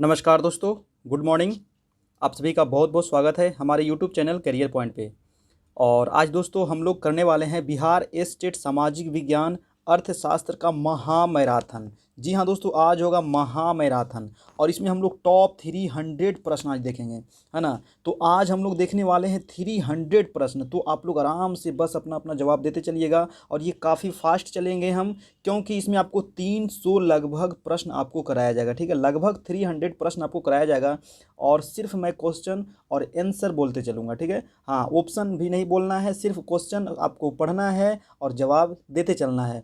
नमस्कार दोस्तों, good morning. आप सभी का बहुत बहुत स्वागत है हमारे यूट्यूब चैनल करियर पॉइंट पे। और आज दोस्तों हम लोग करने वाले हैं बिहार स्टेट सामाजिक विज्ञान अर्थशास्त्र का महामैराथन। जी हाँ दोस्तों, आज होगा महामैराथन और इसमें हम लोग टॉप 300 प्रश्न आज देखेंगे, है ना। तो आज हम लोग देखने वाले हैं 300 प्रश्न। तो आप लोग आराम से बस अपना अपना जवाब देते चलिएगा और ये काफ़ी फास्ट चलेंगे हम, क्योंकि इसमें आपको 300 लगभग प्रश्न आपको कराया जाएगा। ठीक है, लगभग 300 प्रश्न आपको कराया जाएगा और सिर्फ मैं क्वेश्चन और आंसर बोलते चलूँगा। ठीक है, हाँ, ऑप्शन भी नहीं बोलना है, सिर्फ क्वेश्चन आपको पढ़ना है और जवाब देते चलना है।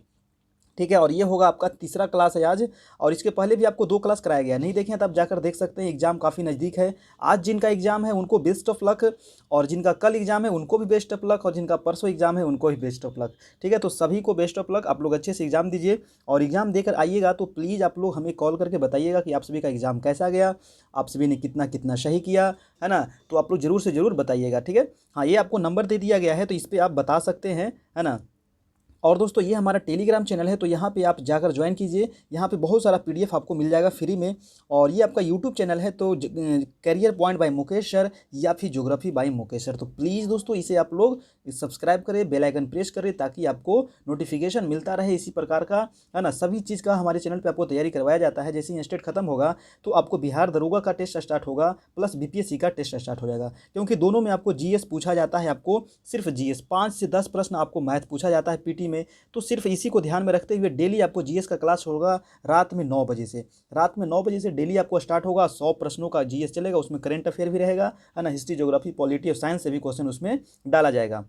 ठीक है, और ये होगा आपका तीसरा क्लास है आज। और इसके पहले भी आपको 2 क्लास कराया गया है, नहीं देखे हैं तो आप जाकर देख सकते हैं। एग्जाम काफ़ी नज़दीक है। आज जिनका एग्जाम है उनको बेस्ट ऑफ लक, और जिनका कल एग्जाम है उनको भी बेस्ट ऑफ लक, और जिनका परसों एग्जाम है उनको भी बेस्ट ऑफ लक। ठीक है, तो सभी को बेस्ट ऑफ लक। आप लोग अच्छे से एग्जाम दीजिए और एग्जाम देकर आइएगा तो प्लीज़ आप लोग हमें कॉल करके बताइएगा कि आप सभी का एग्जाम कैसा गया, आप सभी ने कितना कितना सही किया, है ना। तो आप लोग ज़रूर से ज़रूर बताइएगा। ठीक है, हाँ, ये आपको नंबर दे दिया गया है तो इस पर आप बता सकते हैं, है ना। और दोस्तों ये हमारा टेलीग्राम चैनल है, तो यहाँ पे आप जाकर ज्वाइन कीजिए। यहाँ पे बहुत सारा पीडीएफ आपको मिल जाएगा फ्री में। और ये आपका यूट्यूब चैनल है, तो career point by Mukesh sir या फिर ज्योग्राफी बाय मुकेश सर। तो प्लीज़ दोस्तों इसे आप लोग सब्सक्राइब करें, बेल आइकन प्रेस करें, ताकि आपको नोटिफिकेशन मिलता रहे इसी प्रकार का, है ना। सभी चीज़ का हमारे चैनल पर आपको तैयारी करवाया जाता है। जैसे ही स्टेट खत्म होगा तो आपको बिहार दरोगा का टेस्ट स्टार्ट होगा, प्लस बीपीएससी का टेस्ट स्टार्ट हो जाएगा, क्योंकि दोनों में आपको जीएस पूछा जाता है। आपको सिर्फ जीएस 5 से 10 प्रश्न आपको मैथ पूछा जाता है पीटी में। तो सिर्फ इसी को ध्यान में रखते हुए डेली आपको जीएस का क्लास होगा रात में 9 बजे से। रात में 9 बजे से डेली आपको स्टार्ट होगा। 100 प्रश्नों का जीएस चलेगा, उसमें करंट अफेयर भी रहेगा, है ना। हिस्ट्री, ज्योग्राफी, पॉलिटी और साइंस से भी क्वेश्चन उसमें डाला जाएगा।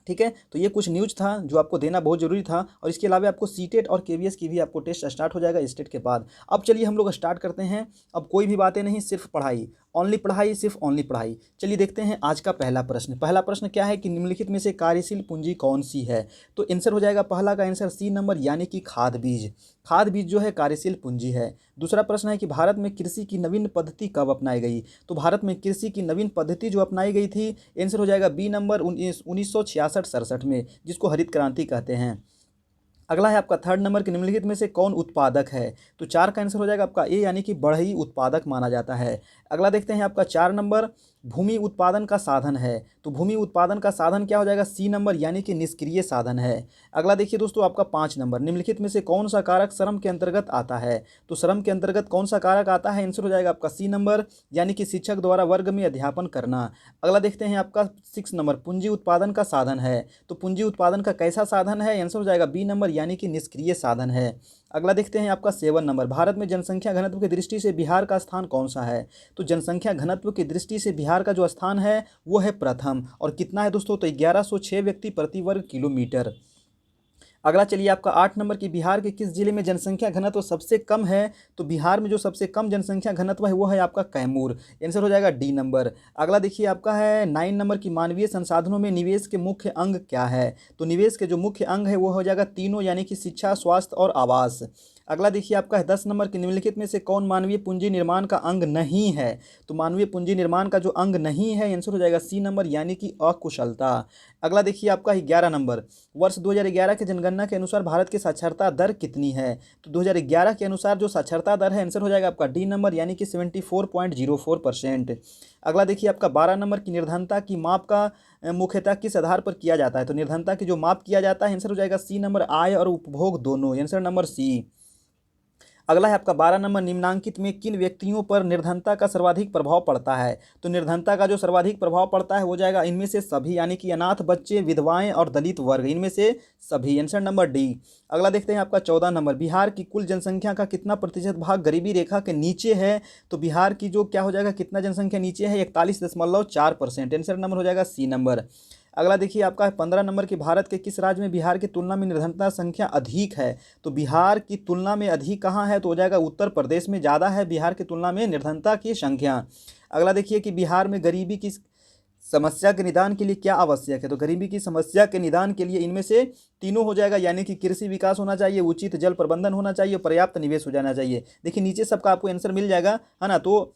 ठीक है, तो ये कुछ न्यूज़ था जो आपको देना बहुत ज़रूरी था। और इसके अलावा आपको सीटेट और केवीएस की भी आपको टेस्ट स्टार्ट हो जाएगा स्टेट के बाद। अब चलिए हम लोग स्टार्ट करते हैं। अब कोई भी बातें नहीं, सिर्फ पढ़ाई, ओनली पढ़ाई, सिर्फ ओनली पढ़ाई। चलिए देखते हैं आज का पहला प्रश्न। पहला प्रश्न क्या है कि निम्नलिखित में से कार्यशील पूंजी कौन सी है। तो आंसर हो जाएगा पहला का आंसर सी नंबर, यानी कि खाद बीज। खाद बीज जो है कार्यशील पूंजी है। दूसरा प्रश्न है कि भारत में कृषि की नवीन पद्धति कब अपनाई गई। तो भारत में कृषि की नवीन पद्धति जो अपनाई गई थी, आंसर हो जाएगा बी नंबर 1966-67 में, जिसको हरित क्रांति कहते हैं। अगला है आपका थर्ड नंबर के निम्नलिखित में से कौन उत्पादक है। तो 4 का आंसर हो जाएगा आपका ए, यानी कि बढ़ई उत्पादक माना जाता है। अगला देखते हैं आपका 4 नंबर, भूमि उत्पादन का साधन है। तो भूमि उत्पादन का साधन क्या हो जाएगा, सी नंबर, यानी कि निष्क्रिय साधन है। अगला देखिए दोस्तों आपका 5 नंबर, निम्नलिखित में से कौन सा कारक श्रम के अंतर्गत आता है। तो श्रम के अंतर्गत कौन सा कारक आता है, आंसर हो जाएगा आपका सी नंबर, यानी कि शिक्षक द्वारा वर्ग में अध्यापन करना। अगला देखते हैं आपका 6 नंबर, पूंजी उत्पादन का साधन है। तो पूंजी उत्पादन का कैसा साधन है, आंसर हो जाएगा बी नंबर, यानी कि निष्क्रिय साधन है। अगला देखते हैं आपका 7 नंबर, भारत में जनसंख्या घनत्व की दृष्टि से बिहार का स्थान कौन सा है। तो जनसंख्या घनत्व की दृष्टि से बिहार का जो स्थान है वो है प्रथम। और कितना है दोस्तों, तो 1106 व्यक्ति प्रति वर्ग किलोमीटर। अगला चलिए आपका 8 नंबर की बिहार के किस जिले में जनसंख्या घनत्व सबसे कम है। तो बिहार में जो सबसे कम जनसंख्या घनत्व है वो है आपका कैमूर। आंसर हो जाएगा डी नंबर। अगला देखिए आपका है 9 नंबर की मानवीय संसाधनों में निवेश के मुख्य अंग क्या है। तो निवेश के जो मुख्य अंग है वो हो जाएगा तीनों, यानी कि शिक्षा, स्वास्थ्य और आवास। अगला देखिए आपका है 10 नंबर के निम्नलिखित में से कौन मानवीय पूंजी निर्माण का अंग नहीं है। तो मानवीय पूंजी निर्माण का जो अंग नहीं है, आंसर हो जाएगा सी नंबर, यानी कि अकुशलता। अगला देखिए आपका 11 नंबर, वर्ष 2011 के जनगणना के अनुसार भारत की साक्षरता दर कितनी है। तो 2011 के अनुसार जो साक्षरता दर है, आंसर हो जाएगा आपका डी नंबर, यानी कि 74.04%। अगला देखिए आपका 12 नंबर की निर्धनता की माप का मुख्यतः किस आधार पर किया जाता है। तो निर्धनता की जो माप किया जाता है, आंसर हो जाएगा सी नंबर, आय और उपभोग दोनों, आंसर नंबर सी। अगला है आपका 12 नंबर, निम्नांकित में किन व्यक्तियों पर निर्धनता का सर्वाधिक प्रभाव पड़ता है। तो निर्धनता का जो सर्वाधिक प्रभाव पड़ता है हो जाएगा इनमें से सभी, यानी कि अनाथ बच्चे, विधवाएं और दलित वर्ग, इनमें से सभी, आंसर नंबर डी। अगला देखते हैं आपका 14 नंबर, बिहार की कुल जनसंख्या का कितना प्रतिशत भाग गरीबी रेखा के नीचे है। तो बिहार की जो क्या हो जाएगा, कितना जनसंख्या नीचे है, 41.4%, आंसर नंबर हो जाएगा सी नंबर। अगला देखिए आपका है 15 नंबर की भारत के किस राज्य में बिहार की तुलना में निर्धनता संख्या अधिक है। तो बिहार की तुलना में अधिक कहाँ है, तो हो जाएगा उत्तर प्रदेश में ज़्यादा है बिहार की तुलना में निर्धनता की संख्या। अगला देखिए कि बिहार में गरीबी की समस्या के निदान के लिए क्या आवश्यक है। तो गरीबी की समस्या के निदान के लिए इनमें से तीनों हो जाएगा, यानी कि कृषि विकास होना चाहिए, उचित जल प्रबंधन होना चाहिए, पर्याप्त निवेश हो जाना चाहिए। देखिए नीचे सबका आपको आंसर मिल जाएगा, है ना। तो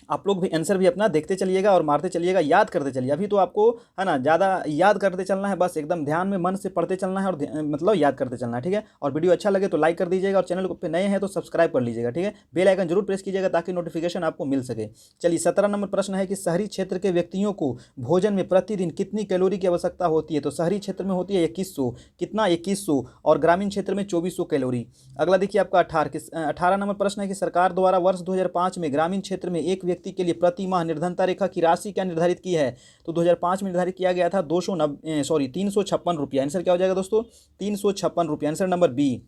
आप लोग भी आंसर भी अपना देखते चलिएगा और मारते चलिएगा, याद करते चलिए। अभी तो आपको है ना ज़्यादा याद करते चलना है, बस एकदम ध्यान में मन से पढ़ते चलना है और मतलब याद करते चलना है, ठीक है। और वीडियो अच्छा लगे तो लाइक कर दीजिएगा और चैनल पे नए हैं तो सब्सक्राइब कर लीजिएगा, ठीक है। बेल आइकन जरूर प्रेस कीजिएगा ताकि नोटिफिकेशन आपको मिल सके। चलिए 17 नंबर प्रश्न है कि शहरी क्षेत्र के व्यक्तियों को भोजन में प्रतिदिन कितनी कैलोरी की आवश्यकता होती है। तो शहरी क्षेत्र में होती है 2100, कितना 2100, और ग्रामीण क्षेत्र में 2400 कैलोरी। अगला देखिए आपका 18 नंबर प्रश्न है कि सरकार द्वारा वर्ष 2005 में ग्रामीण क्षेत्र में एक व्यक्ति के लिए प्रति माह निर्धनता रेखा की राशि क्या निर्धारित की है। तो 2005 में निर्धारित किया गया था 356 रुपया। आंसर क्या हो जाएगा दोस्तों, 356 रुपया। Answer number B.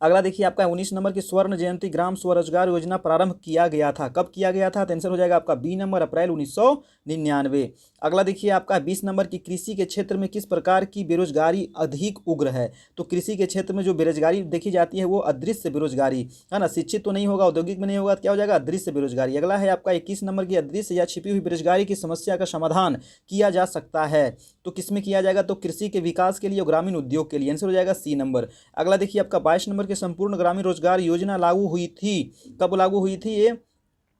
अगला देखिए आपका 19 नंबर की स्वर्ण जयंती ग्राम स्वरोजगार योजना प्रारंभ किया गया था, कब किया गया था। तो आंसर हो जाएगा आपका बी नंबर, अप्रैल 1999। अगला देखिए आपका 20 नंबर की कृषि के क्षेत्र में किस प्रकार की बेरोजगारी अधिक उग्र है। तो कृषि के क्षेत्र में जो बेरोजगारी देखी जाती है वो अदृश्य बेरोजगारी है ना, शिक्षित तो नहीं होगा, औद्योगिक में नहीं होगा, तो क्या हो जाएगा अदृश्य बेरोजगारी। अगला है आपका 21 नंबर की अदृश्य या छिपी हुई बेरोजगारी की समस्या का समाधान किया जा सकता है। तो किस में किया जाएगा, तो कृषि के विकास के लिए और ग्रामीण उद्योग के लिए। आंसर हो जाएगा सी नंबर। अगला देखिए आपका 22 नंबर के संपूर्ण ग्रामीण रोजगार योजना लागू हुई थी, कब लागू हुई थी ये।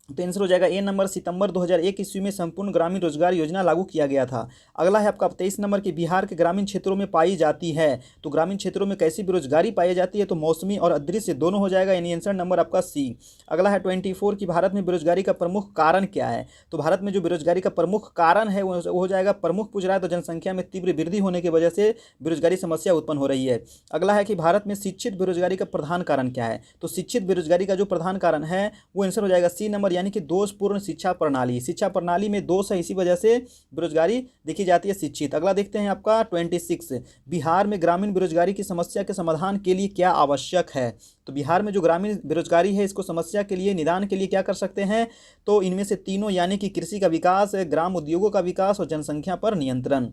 तो आंसर हो जाएगा ए नंबर, सितंबर 2001 ईस्वी में संपूर्ण ग्रामीण रोजगार योजना लागू किया गया था। अगला है आपका 23 नंबर की बिहार के ग्रामीण क्षेत्रों में पाई जाती है। तो ग्रामीण क्षेत्रों में कैसी बेरोजगारी पाई जाती है, तो मौसमी और अदृश्य दोनों हो जाएगा, यानी आंसर नंबर आपका सी। अगला है 24 की भारत में बेरोजगारी का प्रमुख कारण क्या है। तो भारत में जो बेरोजगारी का प्रमुख कारण है वो हो जाएगा, प्रमुख पूछ रहा है तो जनसंख्या में तीव्र वृद्धि होने की वजह से बेरोजगारी समस्या उत्पन्न हो रही है। अगला है कि भारत में शिक्षित बेरोजगारी का प्रधान कारण क्या है। तो शिक्षित बेरोजगारी का जो प्रधान कारण है वो आंसर हो जाएगा सी नंबर, यानी कि दोषपूर्ण शिक्षा प्रणाली। शिक्षा प्रणाली में दोष है, इसी वजह से बेरोजगारी देखी जाती है शिक्षित। अगला देखते हैं आपका 26, बिहार में ग्रामीण बेरोजगारी की समस्या के समाधान के लिए क्या आवश्यक है। तो बिहार में जो ग्रामीण बेरोजगारी है इसको समस्या के लिए, निदान के लिए क्या कर सकते हैं, तो इनमें से तीनों, यानी कि कृषि का विकास, ग्राम उद्योगों का विकास और जनसंख्या पर नियंत्रण।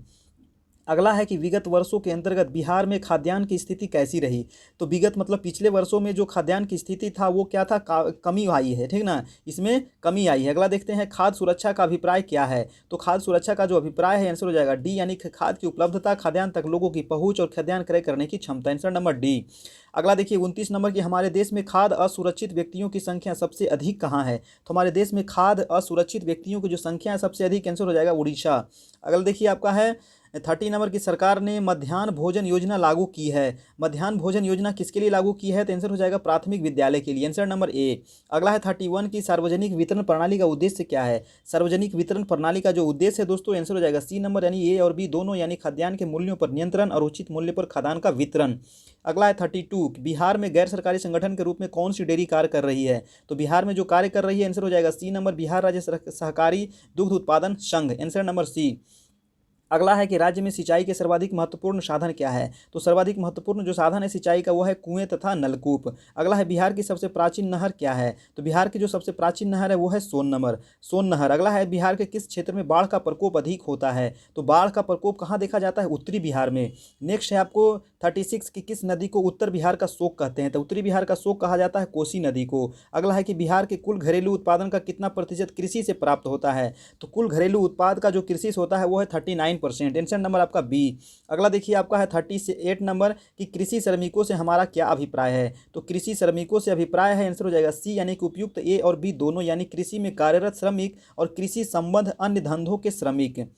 अगला है कि विगत वर्षों के अंतर्गत बिहार में खाद्यान्न की स्थिति कैसी रही। तो विगत मतलब पिछले वर्षों में जो खाद्यान्न की स्थिति था वो क्या था, कमी आई है, ठीक ना, इसमें कमी आई है। अगला देखते हैं खाद्य सुरक्षा का अभिप्राय क्या है। तो खाद्य सुरक्षा का जो अभिप्राय है आंसर हो जाएगा डी, यानी खाद्य की उपलब्धता, खाद्यान्न तक लोगों की पहुंच और खाद्यान्न क्रय करने की क्षमता। Answer number D. अगला देखिए 29 नंबर की हमारे देश में खाद्य असुरक्षित व्यक्तियों की संख्या सबसे अधिक कहाँ है। तो हमारे देश में खाद्य असुरक्षित व्यक्तियों की जो संख्या है सबसे अधिक, आंसर हो जाएगा उड़ीसा। अगला देखिए आपका है 30 नंबर की सरकार ने मध्याह्न भोजन योजना लागू की है। मध्याह्न भोजन योजना किसके लिए लागू की है, तो आंसर हो जाएगा प्राथमिक विद्यालय के लिए। Answer number A. अगला है 31 की सार्वजनिक वितरण प्रणाली का उद्देश्य क्या है। सार्वजनिक वितरण प्रणाली का जो उद्देश्य है दोस्तों, आंसर हो जाएगा सी नंबर, यानी ए और बी दोनों, यानी खाद्यान्न के मूल्यों पर नियंत्रण और उचित मूल्य पर खाद्यान्न का वितरण। अगला है 32, बिहार में गैर सरकारी संगठन के रूप में कौन सी डेयरी कार्य कर रही है। तो बिहार में जो कार्य कर रही है आंसर हो जाएगा सी नंबर, बिहार राज्य सहकारी दुग्ध उत्पादन संघ। Answer number C. अगला है कि राज्य में सिंचाई के सर्वाधिक महत्वपूर्ण साधन क्या है। तो सर्वाधिक महत्वपूर्ण जो साधन है सिंचाई का वो है कुएं तथा नलकूप। अगला है बिहार की सबसे प्राचीन नहर क्या है। तो बिहार की जो सबसे प्राचीन नहर है वो है सोन नहर। अगला है बिहार के किस क्षेत्र में बाढ़ का प्रकोप अधिक होता है। तो बाढ़ का प्रकोप कहाँ देखा जाता है, उत्तरी बिहार में। नेक्स्ट है आपको 36 की किस नदी को उत्तर बिहार का शोक कहते हैं। तो उत्तरी बिहार का शोक कहा जाता है कोसी नदी को। अगला है कि बिहार के कुल घरेलू उत्पादन का कितना प्रतिशत कृषि से प्राप्त होता है। तो कुल घरेलू उत्पाद का जो कृषि से होता है वो है 39%। आंसर नंबर आपका बी। अगला देखिए आपका है 38 नंबर कि कृषि श्रमिकों से हमारा क्या अभिप्राय है। तो कृषि श्रमिकों से अभिप्राय है आंसर हो जाएगा सी, यानी कि उपयुक्त ए और बी दोनों, यानी कृषि में कार्यरत श्रमिक और कृषि संबंध अन्य धंधों के श्रमिक।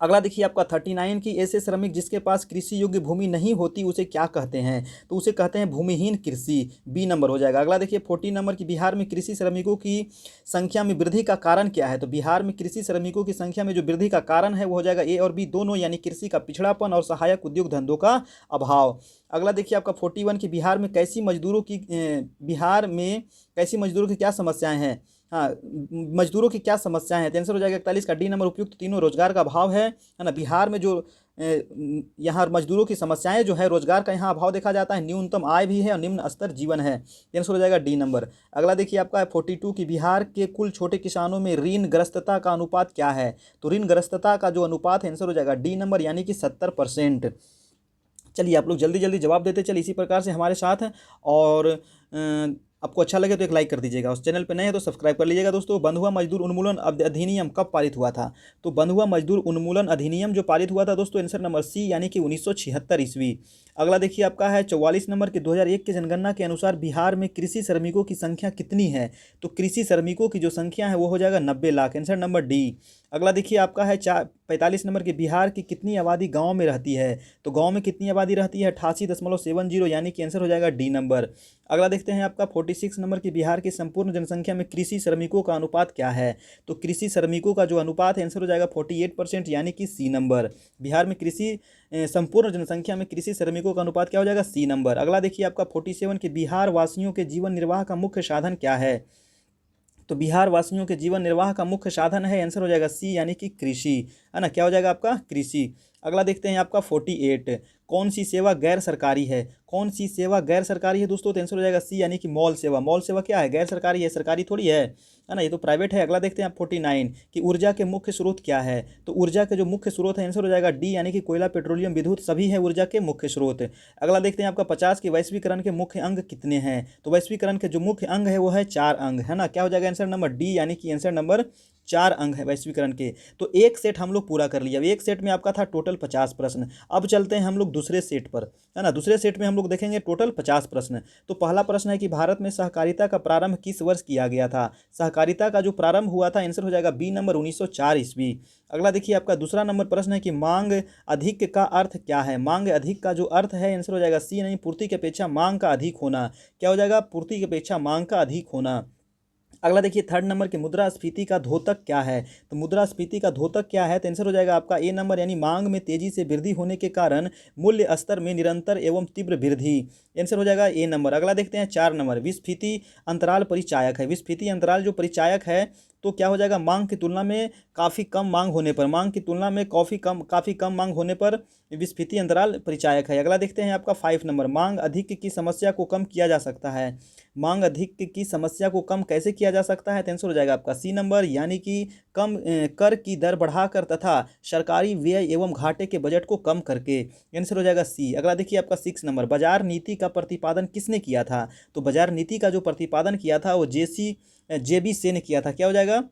अगला देखिए आपका 39 की ऐसे श्रमिक जिसके पास कृषि योग्य भूमि नहीं होती उसे क्या कहते हैं। तो उसे कहते हैं भूमिहीन कृषि, बी नंबर हो जाएगा। अगला देखिए 40 नंबर की बिहार में कृषि श्रमिकों की संख्या में वृद्धि का कारण क्या है। तो बिहार में कृषि श्रमिकों की संख्या में जो वृद्धि का कारण है वो हो जाएगा ए और बी दोनों, यानी कृषि का पिछड़ापन और सहायक उद्योग धंधों का अभाव। अगला देखिए आपका 41 की बिहार में कैसी मजदूरों की क्या समस्याएं हैं। हाँ, मजदूरों की क्या समस्याएं हैं। तो आंसर हो जाएगा 41 का डी नंबर, उपयुक्त तीनों, रोजगार का अभाव है ना। बिहार में जो यहाँ मजदूरों की समस्याएं जो है, रोजगार का यहाँ अभाव देखा जाता है, न्यूनतम आय भी है और निम्न स्तर जीवन है। आंसर हो जाएगा डी नंबर। अगला देखिए आपका 42 की बिहार के कुल छोटे किसानों में ऋणग्रस्तता का अनुपात क्या है। तो ऋणग्रस्तता का जो अनुपात है आंसर हो जाएगा डी नंबर, यानी कि 70%। चलिए आप लोग जल्दी जल्दी जवाब देते चलिए इसी प्रकार से हमारे साथ। और आपको अच्छा लगे तो एक लाइक कर दीजिएगा, उस चैनल पर नए हैं तो सब्सक्राइब कर लीजिएगा। दोस्तों, बंधुआ मजदूर उन्मूलन अधिनियम कब पारित हुआ था? तो बंधुआ मजदूर उन्मूलन अधिनियम जो पारित हुआ था दोस्तों, आंसर नंबर सी यानी कि 1976 ईस्वी। अगला देखिए आपका है 44 नंबर के 2001 की जनगणना के अनुसार बिहार में कृषि श्रमिकों की संख्या कितनी है? तो कृषि श्रमिकों की जो संख्या है वो हो जाएगा 90 लाख, आंसर नंबर डी। अगला देखिए आपका है 45 नंबर के बिहार की कितनी आबादी गांव में रहती है? तो गांव में कितनी आबादी रहती है? 88.70, यानी कि आंसर हो जाएगा डी नंबर। अगला देखते हैं आपका 46 नंबर की बिहार की संपूर्ण जनसंख्या में कृषि श्रमिकों का अनुपात क्या है? तो कृषि श्रमिकों का जो अनुपात है आंसर हो जाएगा 48%, यानी कि सी नंबर। बिहार में संपूर्ण जनसंख्या में कृषि श्रमिकों का अनुपात क्या हो जाएगा? C number. अगला देखिए आपका 47 के बिहार वासियों के जीवन निर्वाह का मुख्य साधन क्या है? तो बिहार वासियों के जीवन निर्वाह का मुख्य साधन है, आंसर हो जाएगा सी यानी कि कृषि, है ना। क्या हो जाएगा आपका? कृषि। अगला देखते हैं आपका 48, कौन सी सेवा गैर सरकारी है? कौन सी सेवा गैर सरकारी है दोस्तों? तो आंसर हो जाएगा सी यानी कि मॉल सेवा। मॉल सेवा क्या है? गैर सरकारी है, सरकारी थोड़ी है ना, ये तो प्राइवेट है। अगला देखते हैं आप 49 कि ऊर्जा के मुख्य स्रोत क्या है? तो ऊर्जा के जो मुख्य स्रोत है आंसर हो जाएगा डी यानी कि कोयला, पेट्रोलियम, विद्युत सभी है ऊर्जा के मुख्य स्रोत। अगला देखते हैं आपका 50 के वैश्वीकरण के मुख्य अंग कितने हैं? तो वैश्वीकरण के जो मुख्य अंग है वो है 4 अंग, है ना। क्या हो जाएगा? आंसर नंबर डी यानी कि आंसर नंबर 4 अंग है वैश्वीकरण के। तो एक सेट हम लोग पूरा कर लिया। अब एक सेट में आपका था टोटल 50 प्रश्न। अब चलते हैं हम लोग दूसरे सेट पर, है ना। दूसरे सेट में हम लोग देखेंगे टोटल 50 प्रश्न। तो पहला प्रश्न है कि भारत में सहकारिता का प्रारंभ किस वर्ष किया गया था? सहकारिता का जो प्रारंभ हुआ था आंसर हो जाएगा बी नंबर 1904 ईस्वी। अगला देखिए आपका दूसरा नंबर प्रश्न है कि मांग अधिक का अर्थ क्या है? मांग अधिक का जो अर्थ है आंसर हो जाएगा सी, नहीं, पूर्ति की अपेक्षा मांग का अधिक होना। क्या हो जाएगा? पूर्ति की अपेक्षा मांग का अधिक होना। अगला देखिए थर्ड नंबर की मुद्रास्फीति का द्योतक क्या है? तो मुद्रास्फीति का द्योतक क्या है? तो आंसर हो जाएगा आपका ए नंबर, यानी मांग में तेजी से वृद्धि होने के कारण मूल्य स्तर में निरंतर एवं तीव्र वृद्धि। आंसर हो जाएगा ए नंबर। अगला देखते हैं 4 नंबर, विस्फीति अंतराल परिचायक है। विस्फीति अंतराल जो परिचायक है तो क्या हो जाएगा? मांग की तुलना में काफ़ी कम मांग होने पर, मांग की तुलना में काफ़ी कम मांग होने पर विस्फीति अंतराल परिचायक है। अगला देखते हैं आपका 5 नंबर, मांग अधिक की समस्या को कम किया जा सकता है। मांग अधिक की समस्या को कम कैसे किया जा सकता है? तो आंसर हो जाएगा आपका सी नंबर, यानी कि कर की दर बढ़ाकर तथा सरकारी व्यय एवं घाटे के बजट को कम करके। आंसर हो जाएगा सी। अगला देखिए आपका 6 नंबर, बाजार नीति का प्रतिपादन किसने किया था? तो बाजार नीति का जो प्रतिपादन किया था वो JB सेन ने किया था। क्या हो जाएगा?